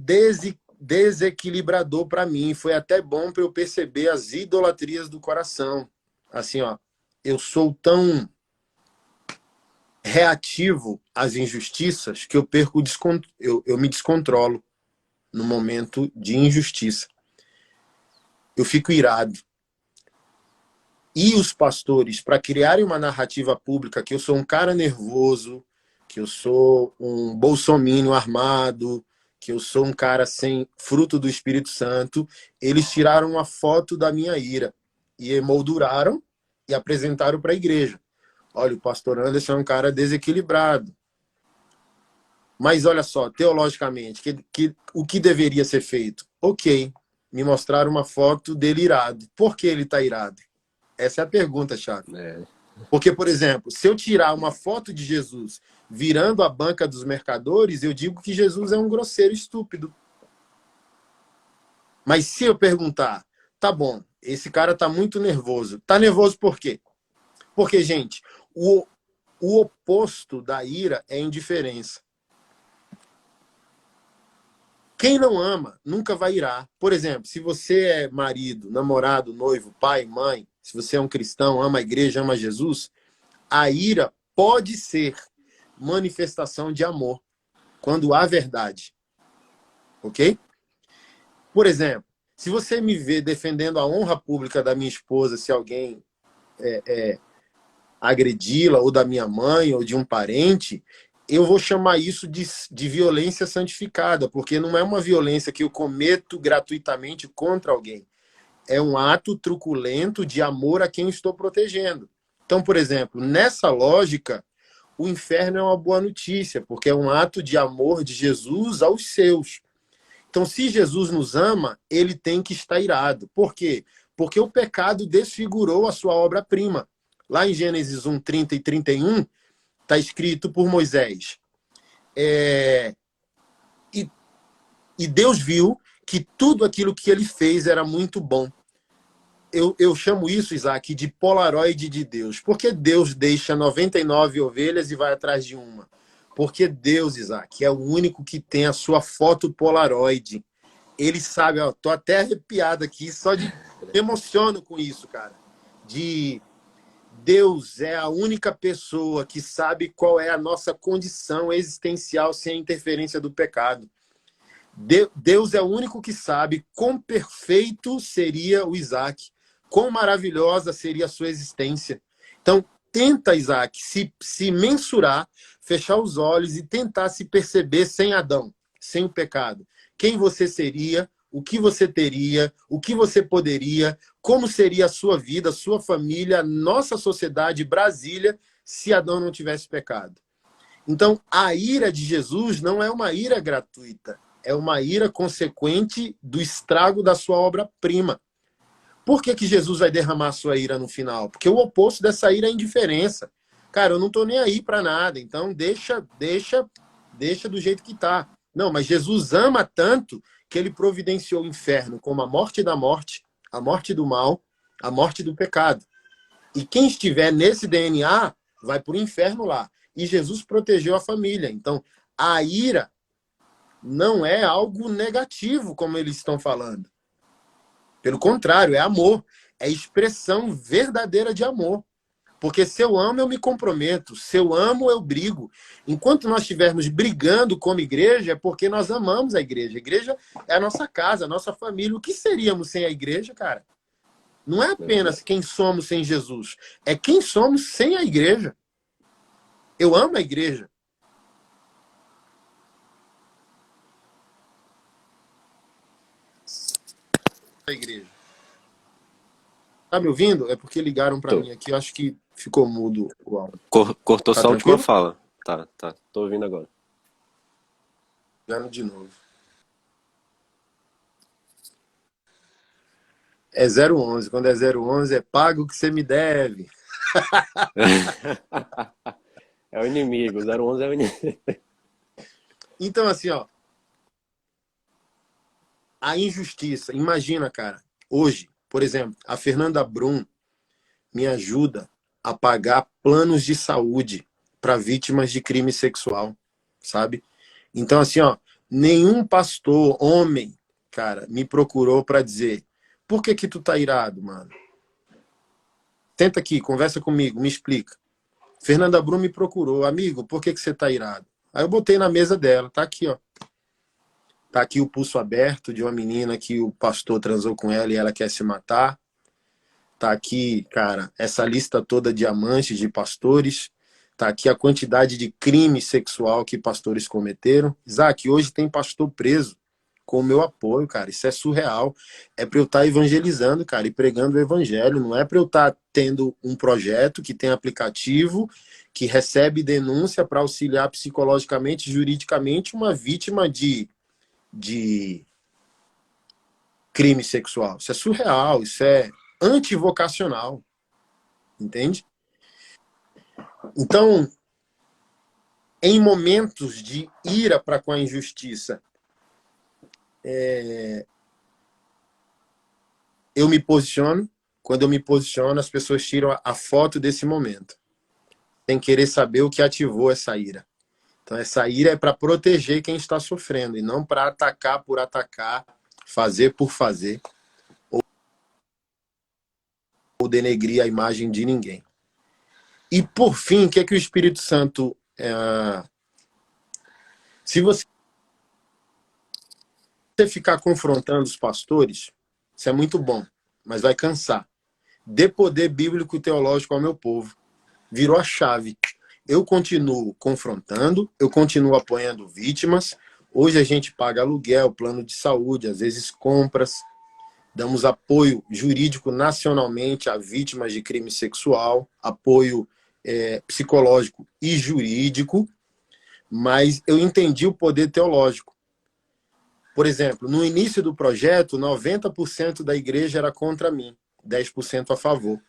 Speaker 2: desequilibrador para mim, foi até bom para eu perceber as idolatrias do coração. Assim, ó, eu sou tão reativo às injustiças que eu perco eu me descontrolo no momento de injustiça. Eu fico irado. E os pastores, para criarem uma narrativa pública que eu sou um cara nervoso, que eu sou um bolsominion armado, que eu sou um cara sem fruto do Espírito Santo, eles tiraram uma foto da minha ira e emolduraram e apresentaram para a igreja. Olha, o pastor Anderson é um cara desequilibrado. Mas olha só, teologicamente, o que deveria ser feito? Ok, me mostraram uma foto dele irado. Por que ele está irado? Essa é a pergunta, chave. Porque, por exemplo, se eu tirar uma foto de Jesus virando a banca dos mercadores, eu digo que Jesus é um grosseiro estúpido. Mas se eu perguntar, tá bom, esse cara tá muito nervoso. Tá nervoso por quê? Porque, gente, o oposto da ira é indiferença. Quem não ama nunca vai irar. Por exemplo, se você é marido, namorado, noivo, pai, mãe, se você é um cristão, ama a igreja, ama Jesus, a ira pode ser manifestação de amor, quando há verdade. Ok? Por exemplo, se você me vê defendendo a honra pública da minha esposa, se alguém agredi-la, ou da minha mãe, ou de um parente, eu vou chamar isso de violência santificada, porque não é uma violência que eu cometo gratuitamente contra alguém. É um ato truculento de amor a quem eu estou protegendo. Então, por exemplo, nessa lógica, o inferno é uma boa notícia, porque é um ato de amor de Jesus aos seus. Então, se Jesus nos ama, ele tem que estar irado. Por quê? Porque o pecado desfigurou a sua obra-prima. Lá em Gênesis 1, 30 e 31, está escrito por Moisés. E Deus viu que tudo aquilo que ele fez era muito bom. Eu chamo isso, Isaac, de polaroide de Deus. Por que Deus deixa 99 ovelhas e vai atrás de uma? Porque Deus, Isaac, é o único que tem a sua foto polaroide. Ele sabe, ó, tô até arrepiado aqui, só de... Me emociono com isso, cara. Deus é a única pessoa que sabe qual é a nossa condição existencial sem a interferência do pecado. Deus é o único que sabe quão perfeito seria o Isaac, quão maravilhosa seria a sua existência. Então, tenta, Isaac, se mensurar, fechar os olhos e tentar se perceber sem Adão, sem o pecado. quem você seria, o que você teria, o que você poderia, como seria a sua vida, a sua família, a nossa sociedade, Brasília, se Adão não tivesse pecado. Então, a ira de Jesus não é uma ira gratuita, é uma ira consequente do estrago da sua obra-prima. Por que que Jesus vai derramar a sua ira no final? Porque o oposto dessa ira é a indiferença. Cara, eu não estou nem aí para nada, então deixa do jeito que está. Não, mas Jesus ama tanto que ele providenciou o inferno como a morte da morte, a morte do mal, a morte do pecado. E quem estiver nesse DNA vai para o inferno lá. E Jesus protegeu a família. Então, a ira não é algo negativo, como eles estão falando. Pelo contrário, é amor. É expressão verdadeira de amor. Porque se eu amo, eu me comprometo. Se eu amo, eu brigo. Enquanto nós estivermos brigando como igreja, é porque nós amamos a igreja. A igreja é a nossa casa, a nossa família. O que seríamos sem a igreja, cara? Não é apenas quem somos sem Jesus. É quem somos sem a igreja. Eu amo a igreja. A igreja. Tá me ouvindo? É porque ligaram para
Speaker 1: Tô.
Speaker 2: mim aqui. Eu acho que ficou mudo o áudio.
Speaker 1: Cortou
Speaker 2: Tá
Speaker 1: só a última
Speaker 2: tranquilo?
Speaker 1: fala. Tá, tá. Tô ouvindo agora.
Speaker 2: Ligando de novo. É 011. Quando é 011, é paga o que você me deve.
Speaker 1: É o inimigo. 011 é o inimigo.
Speaker 2: Então, assim, ó, a injustiça. Imagina, cara, hoje, por exemplo, a Fernanda Brum me ajuda a pagar planos de saúde para vítimas de crime sexual, sabe? Então, assim, ó, nenhum pastor, homem, cara, me procurou para dizer: por que que tu tá irado, mano? Tenta aqui, conversa comigo, me explica. Fernanda Brum me procurou: amigo, por que que você tá irado? Aí eu botei na mesa dela, tá aqui, ó. Tá aqui o pulso aberto de uma menina que o pastor transou com ela e ela quer se matar. Tá aqui, cara, essa lista toda de amantes de pastores. Tá aqui a quantidade de crime sexual que pastores cometeram. Isaac, hoje tem pastor preso com o meu apoio, cara. Isso é surreal. É para eu estar evangelizando, cara, e pregando o evangelho. Não é para eu estar tendo um projeto que tem aplicativo, que recebe denúncia para auxiliar psicologicamente, juridicamente, uma vítima de crime sexual. Isso é surreal, isso é antivocacional, entende? Então, em momentos de ira para com a injustiça, eu me posiciono. Quando eu me posiciono, as pessoas tiram a foto desse momento, sem querer saber o que ativou essa ira. Então, essa ira é para proteger quem está sofrendo, e não para atacar por atacar, fazer por fazer, ou denegrir a imagem de ninguém. E, por fim, o que é que o Espírito Santo... Se você ficar confrontando os pastores, isso é muito bom, mas vai cansar. Dê poder bíblico e teológico ao meu povo. Virou a chave. Eu continuo confrontando, eu continuo apoiando vítimas. Hoje a gente paga aluguel, plano de saúde, às vezes compras. Damos apoio jurídico nacionalmente a vítimas de crime sexual, apoio psicológico e jurídico, mas eu entendi o poder teológico. Por exemplo, no início do projeto, 90% da igreja era contra mim, 10% a favor.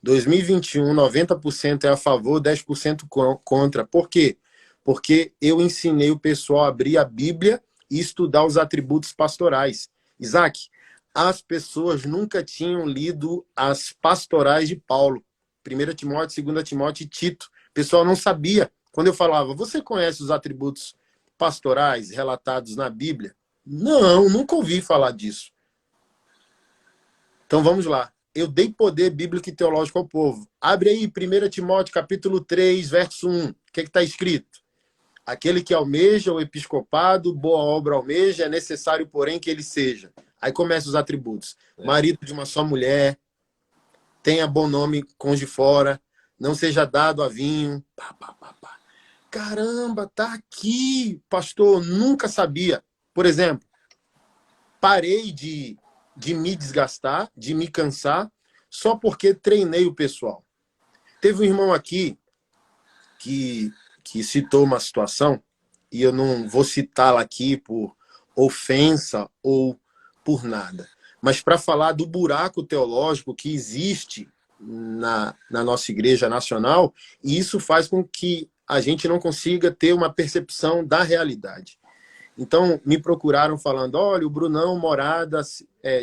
Speaker 2: 2021, 90% é a favor, 10% contra. Por quê? Porque eu ensinei o pessoal a abrir a Bíblia e estudar os atributos pastorais. Isaac, as pessoas nunca tinham lido as pastorais de Paulo. 1 Timóteo, 2 Timóteo e Tito. O pessoal não sabia. Quando eu falava, você conhece os atributos pastorais relatados na Bíblia? Não, nunca ouvi falar disso. Então vamos lá. Eu dei poder bíblico e teológico ao povo. Abre aí 1 Timóteo capítulo 3, verso 1. O que está escrito? Aquele que almeja o episcopado, boa obra almeja, é necessário, porém, que ele seja. Aí começam os atributos. Marido de uma só mulher, tenha bom nome com de fora, não seja dado a vinho. Pá, pá, pá, pá. Caramba, tá aqui, pastor, nunca sabia. Por exemplo, parei de me desgastar, de me cansar, só porque treinei o pessoal. Teve um irmão aqui que citou uma situação, e eu não vou citá-la aqui por ofensa ou por nada, mas para falar do buraco teológico que existe na nossa igreja nacional, e isso faz com que a gente não consiga ter uma percepção da realidade. Então, me procuraram falando, olha, o Brunão Morada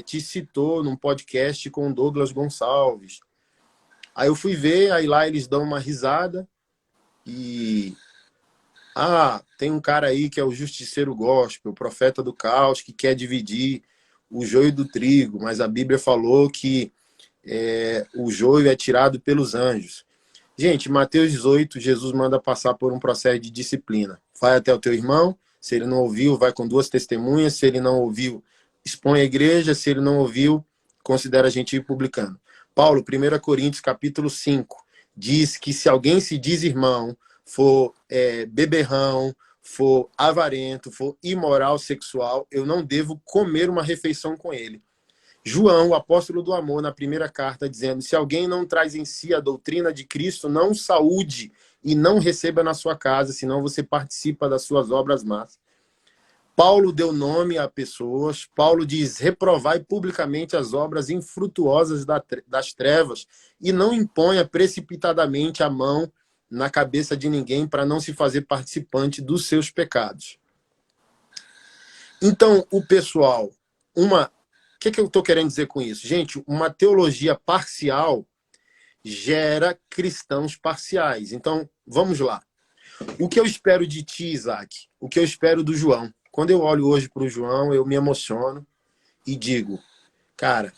Speaker 2: te citou num podcast com o Douglas Gonçalves. Aí eu fui ver, aí lá eles dão uma risada e... tem um cara aí que é o justiceiro gospel, o profeta do caos, que quer dividir o joio do trigo, mas a Bíblia falou que o joio é tirado pelos anjos. Gente, Mateus 18, Jesus manda passar por um processo de disciplina. Vai até o teu irmão, se ele não ouviu, vai com 2 testemunhas, se ele não ouviu, expõe a igreja, se ele não ouviu, considera gentil publicano. Paulo, 1 Coríntios, capítulo 5, diz que se alguém se diz irmão, for beberrão, for avarento, for imoral sexual, eu não devo comer uma refeição com ele. João, o apóstolo do amor, na primeira carta, dizendo, se alguém não traz em si a doutrina de Cristo, não saúde e não receba na sua casa, senão você participa das suas obras más. Paulo deu nome a pessoas, Paulo diz, reprovai publicamente as obras infrutuosas das trevas e não imponha precipitadamente a mão na cabeça de ninguém para não se fazer participante dos seus pecados. Então, o pessoal, o que eu estou querendo dizer com isso? Gente, uma teologia parcial gera cristãos parciais. Então, vamos lá. O que eu espero de ti, Isaac? O que eu espero do João? Quando eu olho hoje para o João, eu me emociono e digo, cara,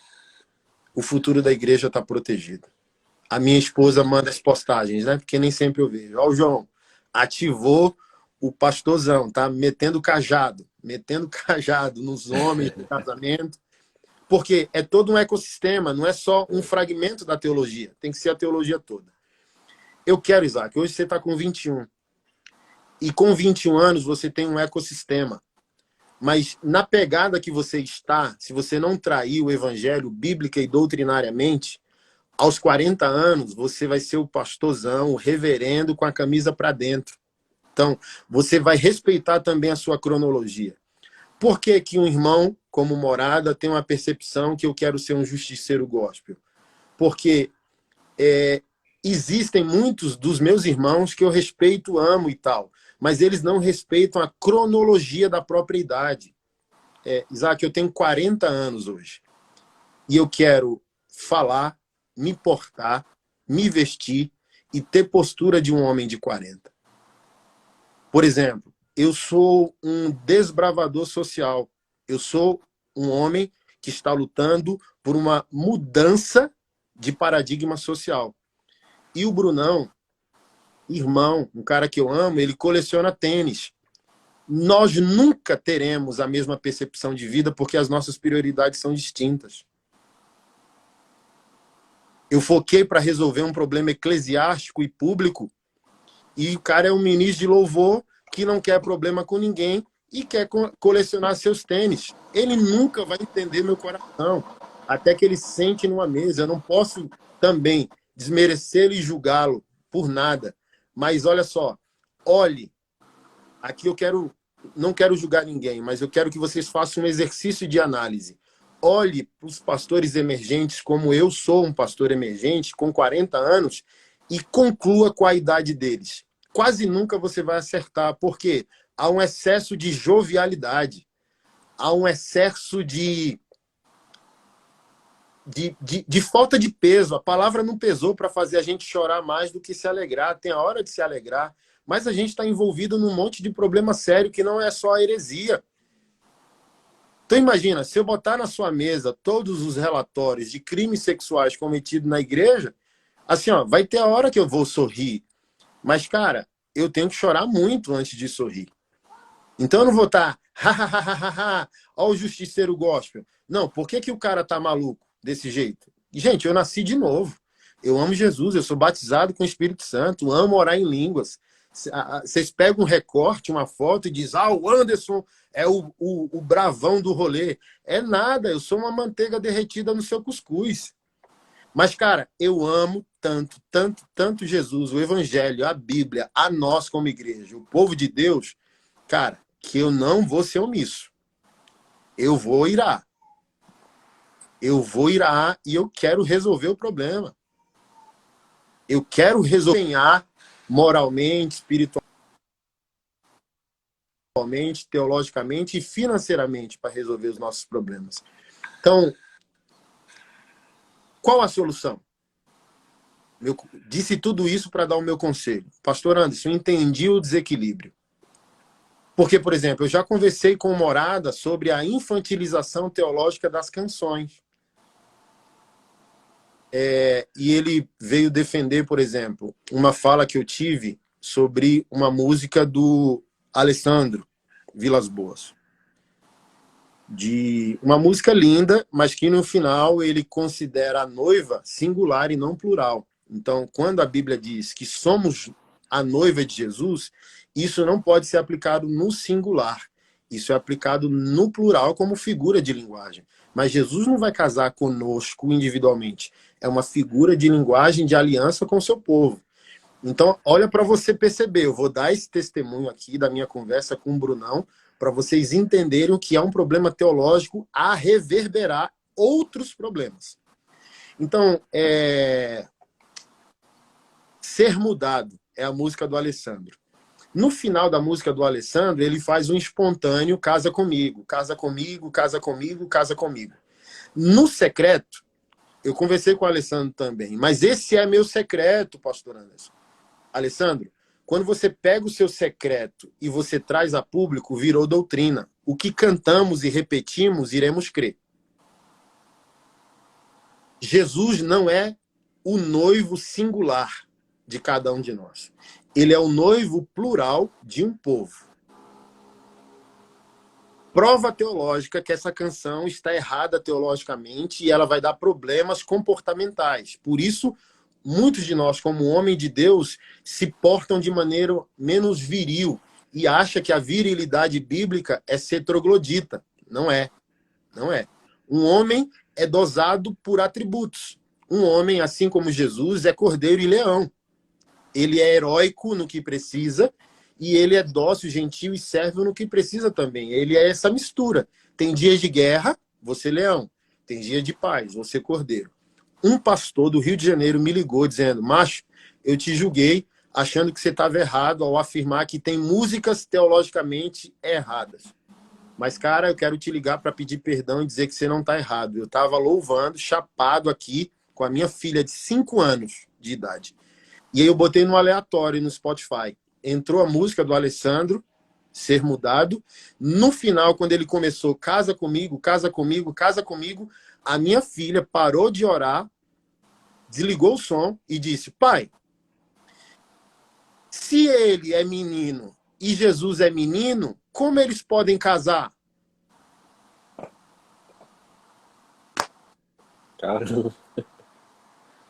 Speaker 2: o futuro da igreja está protegido. A minha esposa manda as postagens, né? Porque nem sempre eu vejo. Ó, o João ativou o pastorzão, tá? Metendo cajado nos homens do casamento. Porque é todo um ecossistema, não é só um fragmento da teologia. Tem que ser a teologia toda. Eu quero, Isaac, hoje você está com 21. E com 21 anos você tem um ecossistema. Mas na pegada que você está, se você não trair o evangelho bíblica e doutrinariamente, aos 40 anos você vai ser o pastorzão, o reverendo com a camisa para dentro. Então, você vai respeitar também a sua cronologia. Por que que um irmão, como Morada, tem uma percepção que eu quero ser um justiceiro gospel? Porque existem muitos dos meus irmãos que eu respeito, amo e tal, mas eles não respeitam a cronologia da própria idade. Isaac, eu tenho 40 anos hoje. E eu quero falar, me portar, me vestir e ter postura de um homem de 40. Por exemplo, eu sou um desbravador social. Eu sou um homem que está lutando por uma mudança de paradigma social. E o Brunão, irmão, um cara que eu amo, ele coleciona tênis. Nós nunca teremos a mesma percepção de vida porque as nossas prioridades são distintas. Eu foquei para resolver um problema eclesiástico e público e o cara é um ministro de louvor que não quer problema com ninguém e quer colecionar seus tênis. Ele nunca vai entender meu coração, até que ele sente numa mesa. Eu não posso também desmerecê-lo e julgá-lo por nada. Mas olha só, olhe, aqui não quero julgar ninguém, mas eu quero que vocês façam um exercício de análise. Olhe para os pastores emergentes, como eu sou um pastor emergente, com 40 anos, e conclua com a idade deles. Quase nunca você vai acertar, porque há um excesso de jovialidade, há um excesso de falta de peso. A palavra não pesou para fazer a gente chorar mais do que se alegrar. Tem a hora de se alegrar, mas a gente está envolvido num monte de problema sério que não é só a heresia. Então imagina, se eu botar na sua mesa todos os relatórios de crimes sexuais cometidos na igreja, assim, ó, vai ter a hora que eu vou sorrir. Mas, cara, eu tenho que chorar muito antes de sorrir. Então eu não vou estar, ó o justiceiro gospel. Não, por que o cara tá maluco desse jeito? Gente, eu nasci de novo. Eu amo Jesus, eu sou batizado com o Espírito Santo, amo orar em línguas. Vocês pegam um recorte, uma foto e dizem, o Anderson é o bravão do rolê. É nada, eu sou uma manteiga derretida no seu cuscuz. Mas, cara, eu amo tanto, tanto, tanto Jesus, o Evangelho, a Bíblia, a nós como igreja, o povo de Deus, cara, que eu não vou ser omisso. Eu vou irar. Eu vou irar e eu quero resolver o problema. Eu quero resolver moralmente, espiritualmente, teologicamente e financeiramente para resolver os nossos problemas. Então, qual a solução? Disse tudo isso para dar o meu conselho. Pastor Anderson, entendi o desequilíbrio. Porque, por exemplo, eu já conversei com o Morada sobre a infantilização teológica das canções. E ele veio defender, por exemplo, uma fala que eu tive sobre uma música do Alessandro Vilas Boas. De uma música linda, mas que no final ele considera a noiva singular e não plural. Então, quando a Bíblia diz que somos a noiva de Jesus, isso não pode ser aplicado no singular. Isso é aplicado no plural como figura de linguagem. Mas Jesus não vai casar conosco individualmente. É uma figura de linguagem de aliança com o seu povo. Então, olha para você perceber. Eu vou dar esse testemunho aqui da minha conversa com o Brunão para vocês entenderem que é um problema teológico a reverberar outros problemas. Então, Ser Mudado é a música do Alessandro. No final da música do Alessandro, ele faz um espontâneo casa comigo, casa comigo, casa comigo, casa comigo. No secreto, eu conversei com o Alessandro também, mas esse é meu secreto, pastor Anderson. Alessandro, quando você pega o seu secreto e você traz a público, virou doutrina. O que cantamos e repetimos, iremos crer. Jesus não é o noivo singular de cada um de nós. Ele é o noivo plural de um povo. Prova teológica que essa canção está errada teologicamente e ela vai dar problemas comportamentais. Por isso, muitos de nós, como homem de Deus, se portam de maneira menos viril e acham que a virilidade bíblica é ser troglodita. Não é. Não é. Um homem é dosado por atributos. Um homem, assim como Jesus, é cordeiro e leão. Ele é heróico no que precisa e ele é dócil, gentil e servo no que precisa também. Ele é essa mistura. Tem dias de guerra, você leão. Tem dia de paz, você cordeiro. Um pastor do Rio de Janeiro me ligou dizendo, macho, eu te julguei achando que você estava errado ao afirmar que tem músicas teologicamente erradas. Mas, cara, eu quero te ligar para pedir perdão e dizer que você não está errado. Eu estava louvando, chapado aqui, com a minha filha de 5 anos de idade. E aí eu botei no aleatório no Spotify. Entrou a música do Alessandro, Ser Mudado. No final, quando ele começou, casa comigo, casa comigo, casa comigo, a minha filha parou de orar, desligou o som e disse, pai, se ele é menino e Jesus é menino, como eles podem casar?
Speaker 1: Caramba.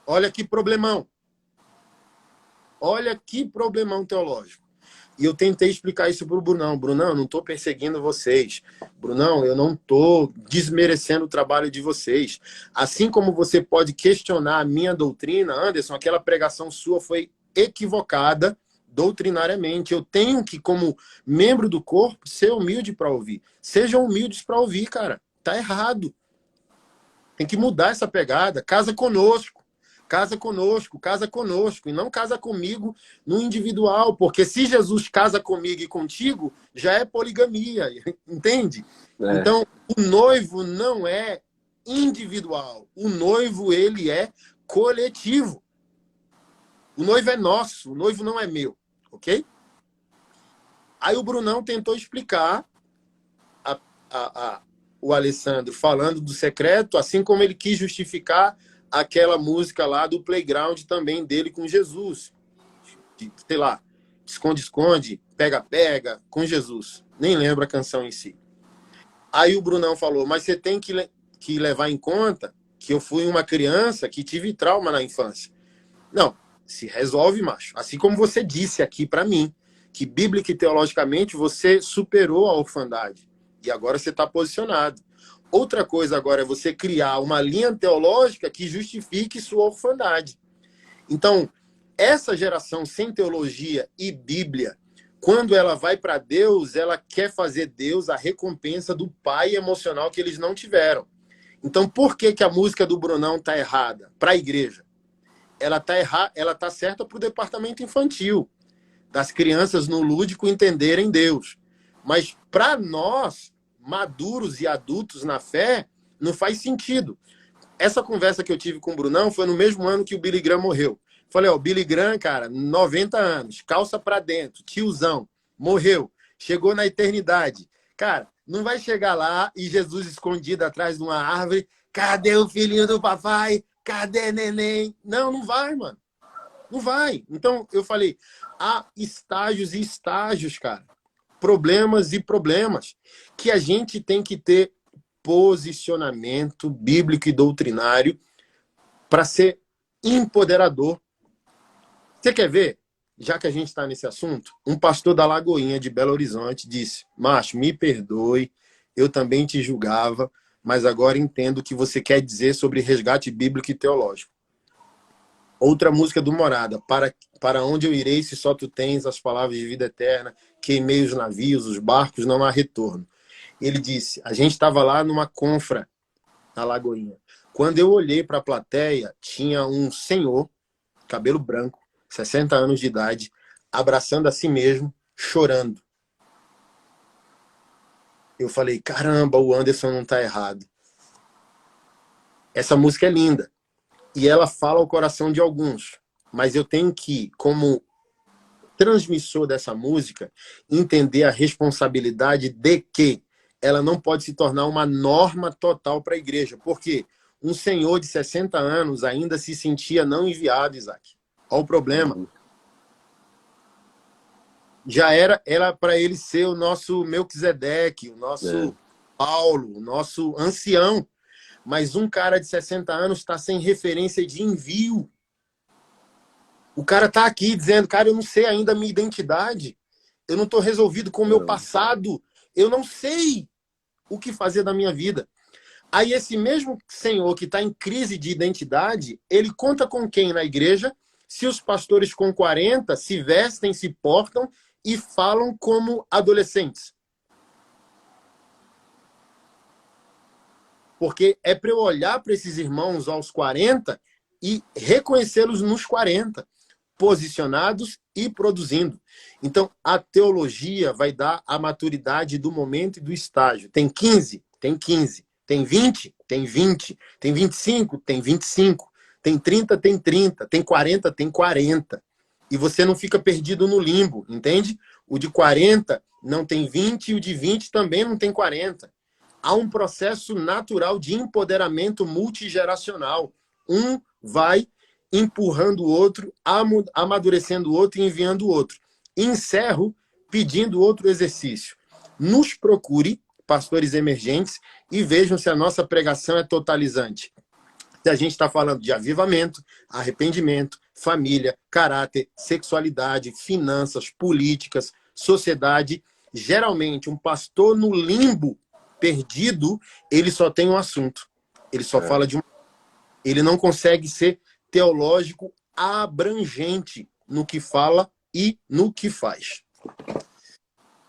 Speaker 2: Olha que problemão. Olha que problemão teológico. E eu tentei explicar isso para o Brunão. Brunão, eu não estou perseguindo vocês. Brunão, eu não estou desmerecendo o trabalho de vocês. Assim como você pode questionar a minha doutrina, Anderson, aquela pregação sua foi equivocada doutrinariamente. Eu tenho que, como membro do corpo, ser humilde para ouvir. Sejam humildes para ouvir, cara. Tá errado. Tem que mudar essa pegada. Casa conosco. Casa conosco, casa conosco, e não casa comigo no individual, porque se Jesus casa comigo e contigo, já é poligamia, entende? Então, o noivo não é individual, o noivo, ele é coletivo. O noivo é nosso, o noivo não é meu, ok? Aí o Brunão tentou explicar o Alessandro falando do secreto, assim como ele quis justificar aquela música lá do Playground também dele com Jesus. Sei lá, esconde-esconde, pega-pega, com Jesus. Nem lembro a canção em si. Aí o Brunão falou, mas você tem que levar em conta que eu fui uma criança que tive trauma na infância. Não, Se resolve, macho. Assim como você disse aqui para mim, que bíblica e teologicamente você superou a orfandade. E agora você está posicionado. Outra coisa agora é você criar uma linha teológica que justifique sua orfandade. Então, essa geração sem teologia e Bíblia, quando ela vai para Deus, ela quer fazer Deus a recompensa do pai emocional que eles não tiveram. Então, por que a música do Brunão está errada para a igreja? Ela tá certa para o departamento infantil, das crianças no lúdico entenderem Deus. Mas para nós, maduros e adultos na fé, não faz sentido. Essa conversa que eu tive com o Brunão foi no mesmo ano que o Billy Graham morreu. Falei, ó, o Billy Graham, cara, 90 anos, calça para dentro, tiozão, morreu, chegou na eternidade. Cara, não vai chegar lá e Jesus escondido atrás de uma árvore, cadê o filhinho do papai? Cadê neném? Não, não vai, mano. Não vai. Então, eu falei, há estágios e estágios, cara. Problemas e problemas que a gente tem que ter posicionamento bíblico e doutrinário para ser empoderador. Você quer ver? Já que a gente está nesse assunto, um pastor da Lagoinha de Belo Horizonte disse, macho, me perdoe, eu também te julgava, mas agora entendo o que você quer dizer sobre resgate bíblico e teológico. Outra música do Morada, para onde eu irei se só tu tens as palavras de vida eterna, queimei os navios, os barcos, não há retorno. Ele disse, a gente estava lá numa confra na Lagoinha. Quando eu olhei para a plateia, tinha um senhor, cabelo branco, 60 anos de idade, abraçando a si mesmo, chorando. Eu falei, caramba, o Anderson não está errado. Essa música é linda. E ela fala ao coração de alguns. Mas eu tenho que, como transmissor dessa música, entender a responsabilidade de que ela não pode se tornar uma norma total para a igreja. Porque um senhor de 60 anos ainda se sentia não enviado, Isaac. Olha o problema. Já era para ele ser o nosso Melquisedeque, o nosso Paulo, o nosso ancião. Mas um cara de 60 anos está sem referência de envio. O cara está aqui dizendo, cara, eu não sei ainda a minha identidade. Eu não estou resolvido com o meu passado. Eu não sei o que fazer da minha vida. Aí esse mesmo senhor que está em crise de identidade, ele conta com quem na igreja? Se os pastores com 40 se vestem, se portam e falam como adolescentes. Porque é para eu olhar para esses irmãos aos 40 e reconhecê-los nos 40, posicionados e produzindo. Então, a teologia vai dar a maturidade do momento e do estágio. Tem 15? Tem 15. Tem 20? Tem 20. Tem 25? Tem 25. Tem 30? Tem 30. Tem 40? Tem 40. E você não fica perdido no limbo, entende? O de 40 não tem 20 e o de 20 também não tem 40. Há um processo natural de empoderamento multigeracional. Um vai empurrando o outro, amadurecendo o outro e enviando o outro. Encerro pedindo outro exercício. Nos procure, pastores emergentes, e vejam se a nossa pregação é totalizante. Se a gente está falando de avivamento, arrependimento, família, caráter, sexualidade, finanças, políticas, sociedade, geralmente um pastor no limbo perdido, ele só tem um assunto. Ele só fala de um... Ele não consegue ser teológico abrangente no que fala e no que faz.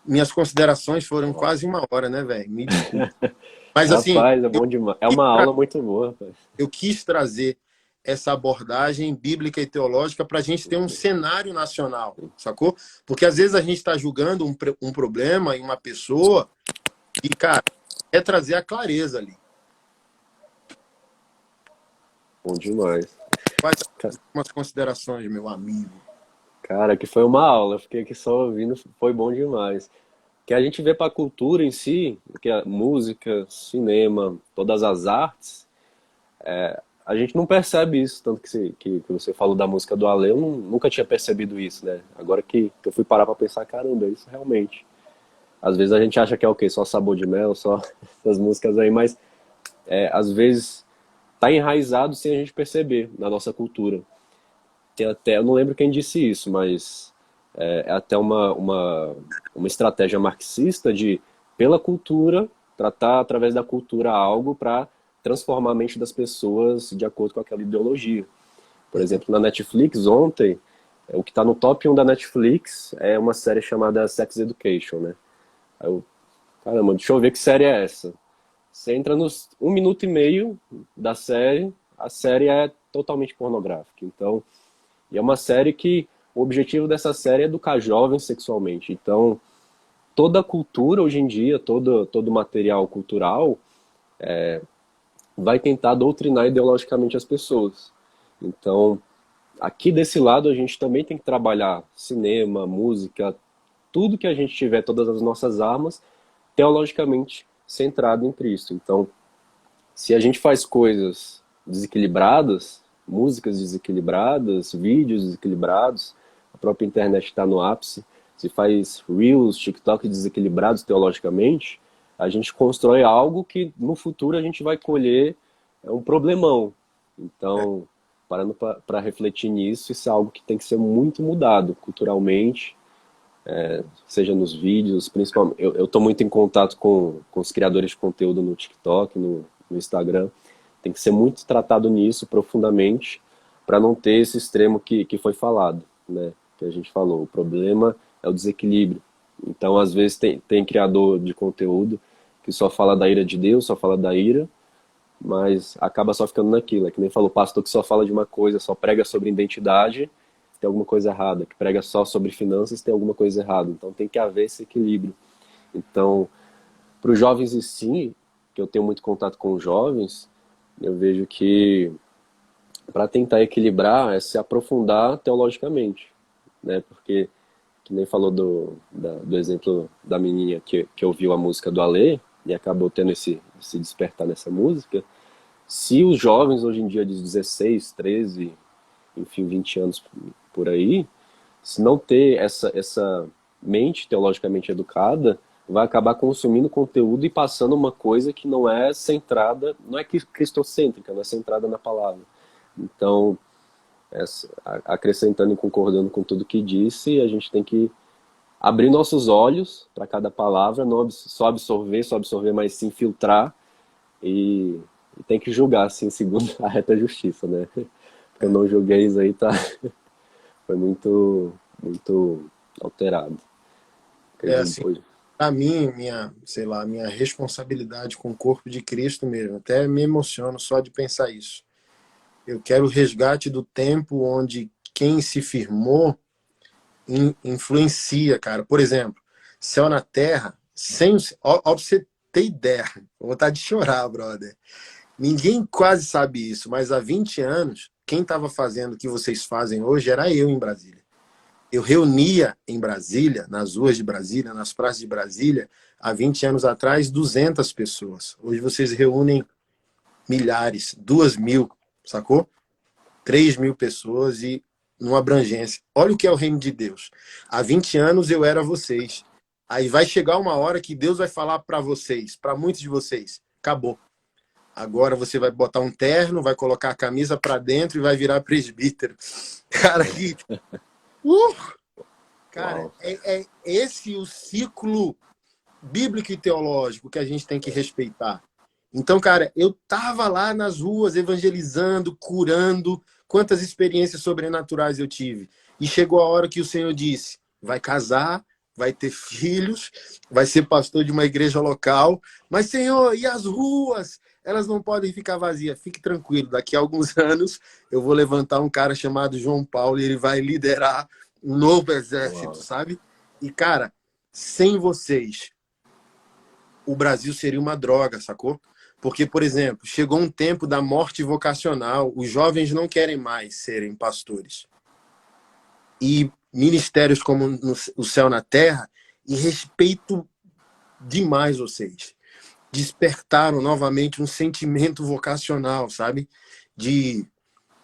Speaker 2: Minhas considerações foram quase 1 hora, né, velho? Me desculpa. Mas assim,
Speaker 1: rapaz, é bom demais. É uma aula muito boa, rapaz.
Speaker 2: Eu quis trazer essa abordagem bíblica e teológica para a gente ter um cenário nacional, sacou? Porque às vezes a gente está julgando um problema em uma pessoa e, cara, é trazer a clareza ali.
Speaker 1: Bom demais.
Speaker 2: Faz umas considerações, meu amigo.
Speaker 1: Cara, que foi uma aula. Eu fiquei aqui só ouvindo, foi bom demais. Que a gente vê para a cultura em si, que a música, cinema, todas as artes, a gente não percebe isso, tanto que você falou da música do Ale, eu nunca tinha percebido isso, né? Agora que eu fui parar para pensar, caramba, isso realmente. Às vezes a gente acha que é o quê? Só sabor de mel, só essas músicas aí, mas às vezes tá enraizado sem a gente perceber na nossa cultura. tem até, eu não lembro quem disse isso, mas é até uma estratégia marxista de, pela cultura, tratar através da cultura algo para transformar a mente das pessoas de acordo com aquela ideologia. Por exemplo, na Netflix ontem, o que está no top 1 da Netflix é uma série chamada Sex Education, né? Aí eu, caramba, deixa eu ver que série é essa. Você entra nos 1 minuto e meio da série, a série é totalmente pornográfica. Então, e é uma série que o objetivo dessa série é educar jovens sexualmente. Então, toda a cultura hoje em dia, todo material cultural vai tentar doutrinar ideologicamente as pessoas. Então, aqui desse lado a gente também tem que trabalhar cinema, música, tudo que a gente tiver, todas as nossas armas, teologicamente centrado em Cristo. Então, se a gente faz coisas desequilibradas, músicas desequilibradas, vídeos desequilibrados, a própria internet está no ápice, se faz Reels, TikTok desequilibrados teologicamente, a gente constrói algo que no futuro a gente vai colher um problemão. Então, parando para refletir nisso, isso é algo que tem que ser muito mudado culturalmente, seja nos vídeos, principalmente. Eu estou muito em contato com os criadores de conteúdo no TikTok, no Instagram. Tem que ser muito tratado nisso profundamente para não ter esse extremo que foi falado, né? Que a gente falou. O problema é o desequilíbrio. Então, às vezes, tem criador de conteúdo que só fala da ira de Deus, só fala da ira, mas acaba só ficando naquilo. É que nem falou, pastor que só fala de uma coisa, só prega sobre identidade, tem alguma coisa errada. Que prega só sobre finanças, tem alguma coisa errada. Então tem que haver esse equilíbrio. Então, para os jovens em si, que eu tenho muito contato com os jovens, eu vejo que para tentar equilibrar é se aprofundar teologicamente, né? Porque, que nem falou do exemplo da menininha que ouviu a música do Alê e acabou tendo esse despertar nessa música, se os jovens hoje em dia de 16, 13, enfim, 20 anos por aí, se não ter essa mente teologicamente educada, vai acabar consumindo conteúdo e passando uma coisa que não é centrada, não é cristocêntrica, não é centrada na palavra. Então, acrescentando e concordando com tudo que disse, a gente tem que abrir nossos olhos para cada palavra, não só absorver, mas sim filtrar e tem que julgar, assim, segundo a reta justiça, né? Eu não julguei isso aí, tá? Foi muito, muito alterado.
Speaker 2: Assim, para mim, sei lá, minha responsabilidade com o corpo de Cristo mesmo, até me emociono só de pensar isso. Eu quero o resgate do tempo onde quem se firmou influencia, cara. Por exemplo, Céu na Terra, ó, pra você ter ideia, vou vontade de chorar, brother. Ninguém quase sabe isso, mas há 20 anos, quem estava fazendo o que vocês fazem hoje era eu em Brasília. Eu reunia em Brasília, nas ruas de Brasília, nas praças de Brasília, há 20 anos atrás, 200 pessoas. Hoje vocês reúnem milhares, 2.000, sacou? 3.000 pessoas e numa abrangência. Olha o que é o reino de Deus. Há 20 anos eu era vocês. Aí vai chegar uma hora que Deus vai falar para vocês, para muitos de vocês, acabou. Agora você vai botar um terno, vai colocar a camisa para dentro e vai virar presbítero. Cara, que... Cara, é esse o ciclo bíblico e teológico que a gente tem que respeitar. Então, cara, eu tava lá nas ruas evangelizando, curando, quantas experiências sobrenaturais eu tive. E chegou a hora que o Senhor disse, vai casar, vai ter filhos, vai ser pastor de uma igreja local, mas, Senhor, e as ruas? Elas não podem ficar vazias. Fique tranquilo, daqui a alguns anos eu vou levantar um cara chamado João Paulo e ele vai liderar um novo exército, sabe? E, cara, sem vocês, o Brasil seria uma droga, sacou? Porque, por exemplo, chegou um tempo da morte vocacional, os jovens não querem mais serem pastores. E ministérios como o Céu na Terra, e respeito demais vocês, despertaram novamente um sentimento vocacional, sabe?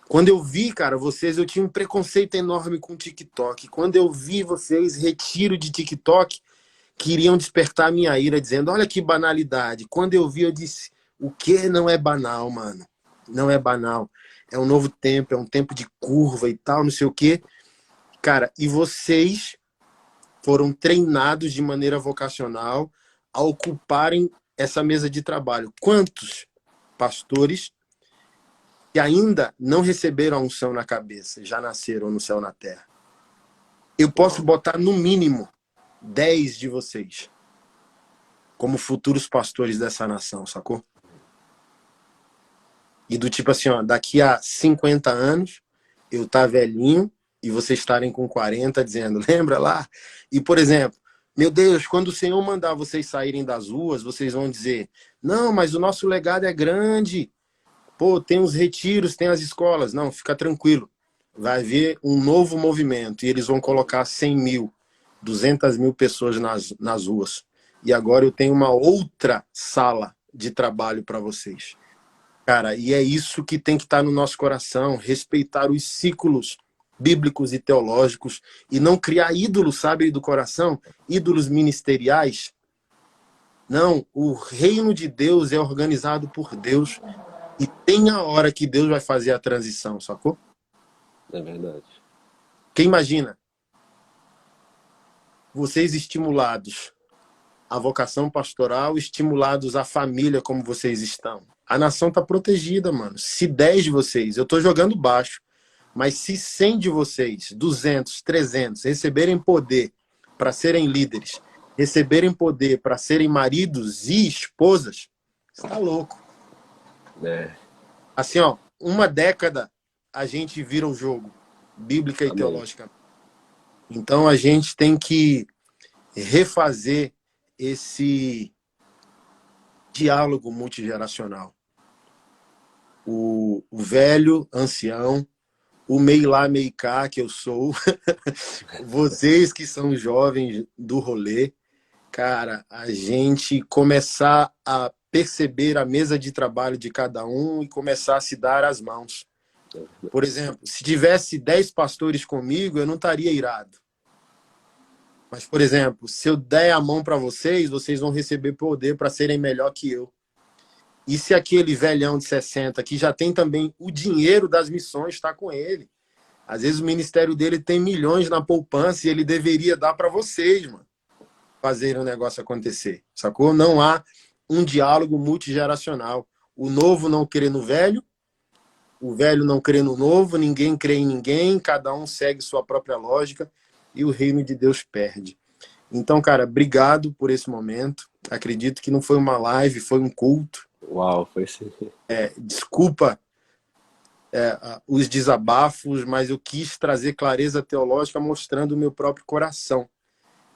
Speaker 2: Quando eu vi, cara, vocês, eu tinha um preconceito enorme com o TikTok. Quando eu vi vocês, retiro de TikTok, queriam despertar a minha ira, dizendo, olha que banalidade. Quando eu vi, eu disse, o que não é banal, mano? Não é banal. é um novo tempo, é um tempo de curva e tal, não sei o quê. Cara, e vocês foram treinados de maneira vocacional a ocuparem essa mesa de trabalho. Quantos pastores que ainda não receberam a unção na cabeça, já nasceram no céu na terra? Eu posso botar no mínimo 10 de vocês como futuros pastores dessa nação, sacou? E do tipo assim, ó, daqui a 50 anos, eu tá velhinho e vocês estarem com 40 dizendo, lembra lá? E, por exemplo, meu Deus, quando o Senhor mandar vocês saírem das ruas, vocês vão dizer, não, mas o nosso legado é grande. Pô, tem os retiros, tem as escolas. Não, fica tranquilo. Vai haver um novo movimento e eles vão colocar 100 mil, 200 mil pessoas nas ruas. E agora eu tenho uma outra sala de trabalho para vocês. Cara, e é isso que tem que estar no nosso coração, respeitar os ciclos bíblicos e teológicos e não criar ídolos, sabe, do coração, ídolos ministeriais. Não, o reino de Deus é organizado por Deus e tem a hora que Deus vai fazer a transição, sacou?
Speaker 1: É verdade.
Speaker 2: Quem imagina vocês estimulados à vocação pastoral, estimulados à família como vocês estão? A nação está protegida, mano. Se 10 de vocês, eu estou jogando baixo, mas se 100 de vocês, 200, 300, receberem poder para serem líderes, receberem poder para serem maridos e esposas, você tá louco.
Speaker 1: É.
Speaker 2: Assim, ó, uma década a gente vira o jogo, bíblica e
Speaker 1: Amém.
Speaker 2: teológica. Então a gente tem que refazer esse diálogo multigeracional. O velho, ancião, o meio lá, meio cá, que eu sou, vocês que são jovens do rolê, cara, a gente começar a perceber a mesa de trabalho de cada um e começar a se dar as mãos. Por exemplo, se tivesse 10 pastores comigo, eu não estaria irado. Mas, por exemplo, se eu der a mão para vocês, vocês vão receber poder para serem melhor que eu. E se aquele velhão de 60 que já tem também o dinheiro das missões está com ele? Às vezes o ministério dele tem milhões na poupança e ele deveria dar para vocês, mano, fazerem o negócio acontecer, sacou? Não há um diálogo multigeracional. O novo não crê no velho, o velho não crê no novo, ninguém crê em ninguém, cada um segue sua própria lógica e o reino de Deus perde. Então, cara, obrigado por esse momento. Acredito que não foi uma live, foi um culto.
Speaker 1: Uau, foi sim.
Speaker 2: Desculpa os desabafos, mas eu quis trazer clareza teológica mostrando o meu próprio coração.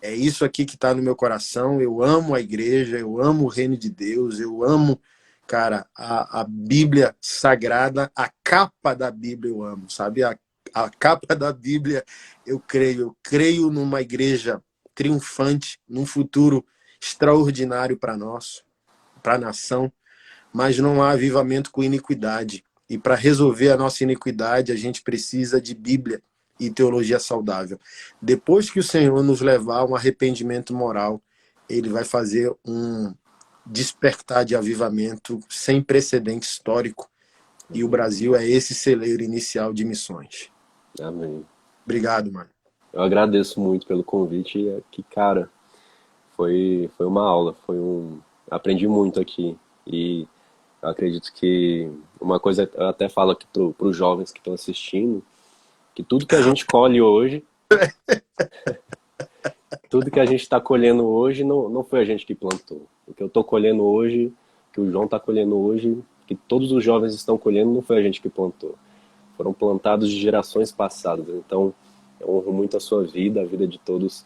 Speaker 2: É isso aqui que está no meu coração. Eu amo a igreja, eu amo o reino de Deus, eu amo, cara, a Bíblia Sagrada, a capa da Bíblia eu amo, sabe? A capa da Bíblia eu creio numa igreja triunfante, num futuro extraordinário para nós, para a nação, mas não há avivamento com iniquidade. E para resolver a nossa iniquidade, a gente precisa de Bíblia e teologia saudável. Depois que o Senhor nos levar a um arrependimento moral, ele vai fazer um despertar de avivamento sem precedente histórico. E o Brasil é esse celeiro inicial de missões.
Speaker 1: Amém.
Speaker 2: Obrigado, mano.
Speaker 1: Eu agradeço muito pelo convite. Que, cara, foi uma aula. Aprendi muito aqui. E eu acredito que uma coisa, eu até falo aqui para os jovens que estão assistindo, que tudo que a gente colhe hoje, tudo que a gente está colhendo hoje, não foi a gente que plantou. O que eu estou colhendo hoje, que o João está colhendo hoje, que todos os jovens estão colhendo, não foi a gente que plantou. Foram plantados de gerações passadas. Então, eu honro muito a sua vida, a vida de todos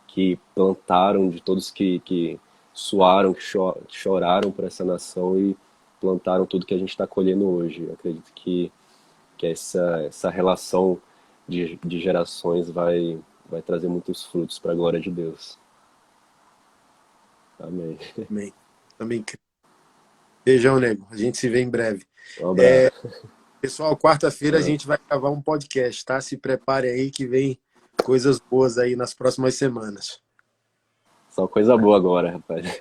Speaker 1: que plantaram, de todos que suaram, que choraram por essa nação e plantaram tudo que a gente está colhendo hoje. Eu acredito que essa relação de gerações vai trazer muitos frutos para a glória de Deus. Amém.
Speaker 2: Amém. Também. Beijão, nego. A gente se vê em breve.
Speaker 1: Um abraço.
Speaker 2: Pessoal, quarta-feira a gente vai gravar um podcast, tá? Se prepare aí que vem coisas boas aí nas próximas semanas.
Speaker 1: Só coisa boa agora, rapaz.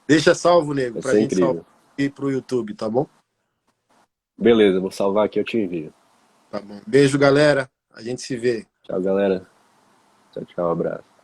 Speaker 2: Deixa salvo, nego,
Speaker 1: Vai
Speaker 2: pra
Speaker 1: ser
Speaker 2: gente
Speaker 1: incrível.
Speaker 2: salvar e pro YouTube, tá bom?
Speaker 1: Beleza, vou salvar aqui, eu te envio.
Speaker 2: Tá bom. Beijo, galera. A gente se vê.
Speaker 1: Tchau, galera. Tchau, tchau, abraço.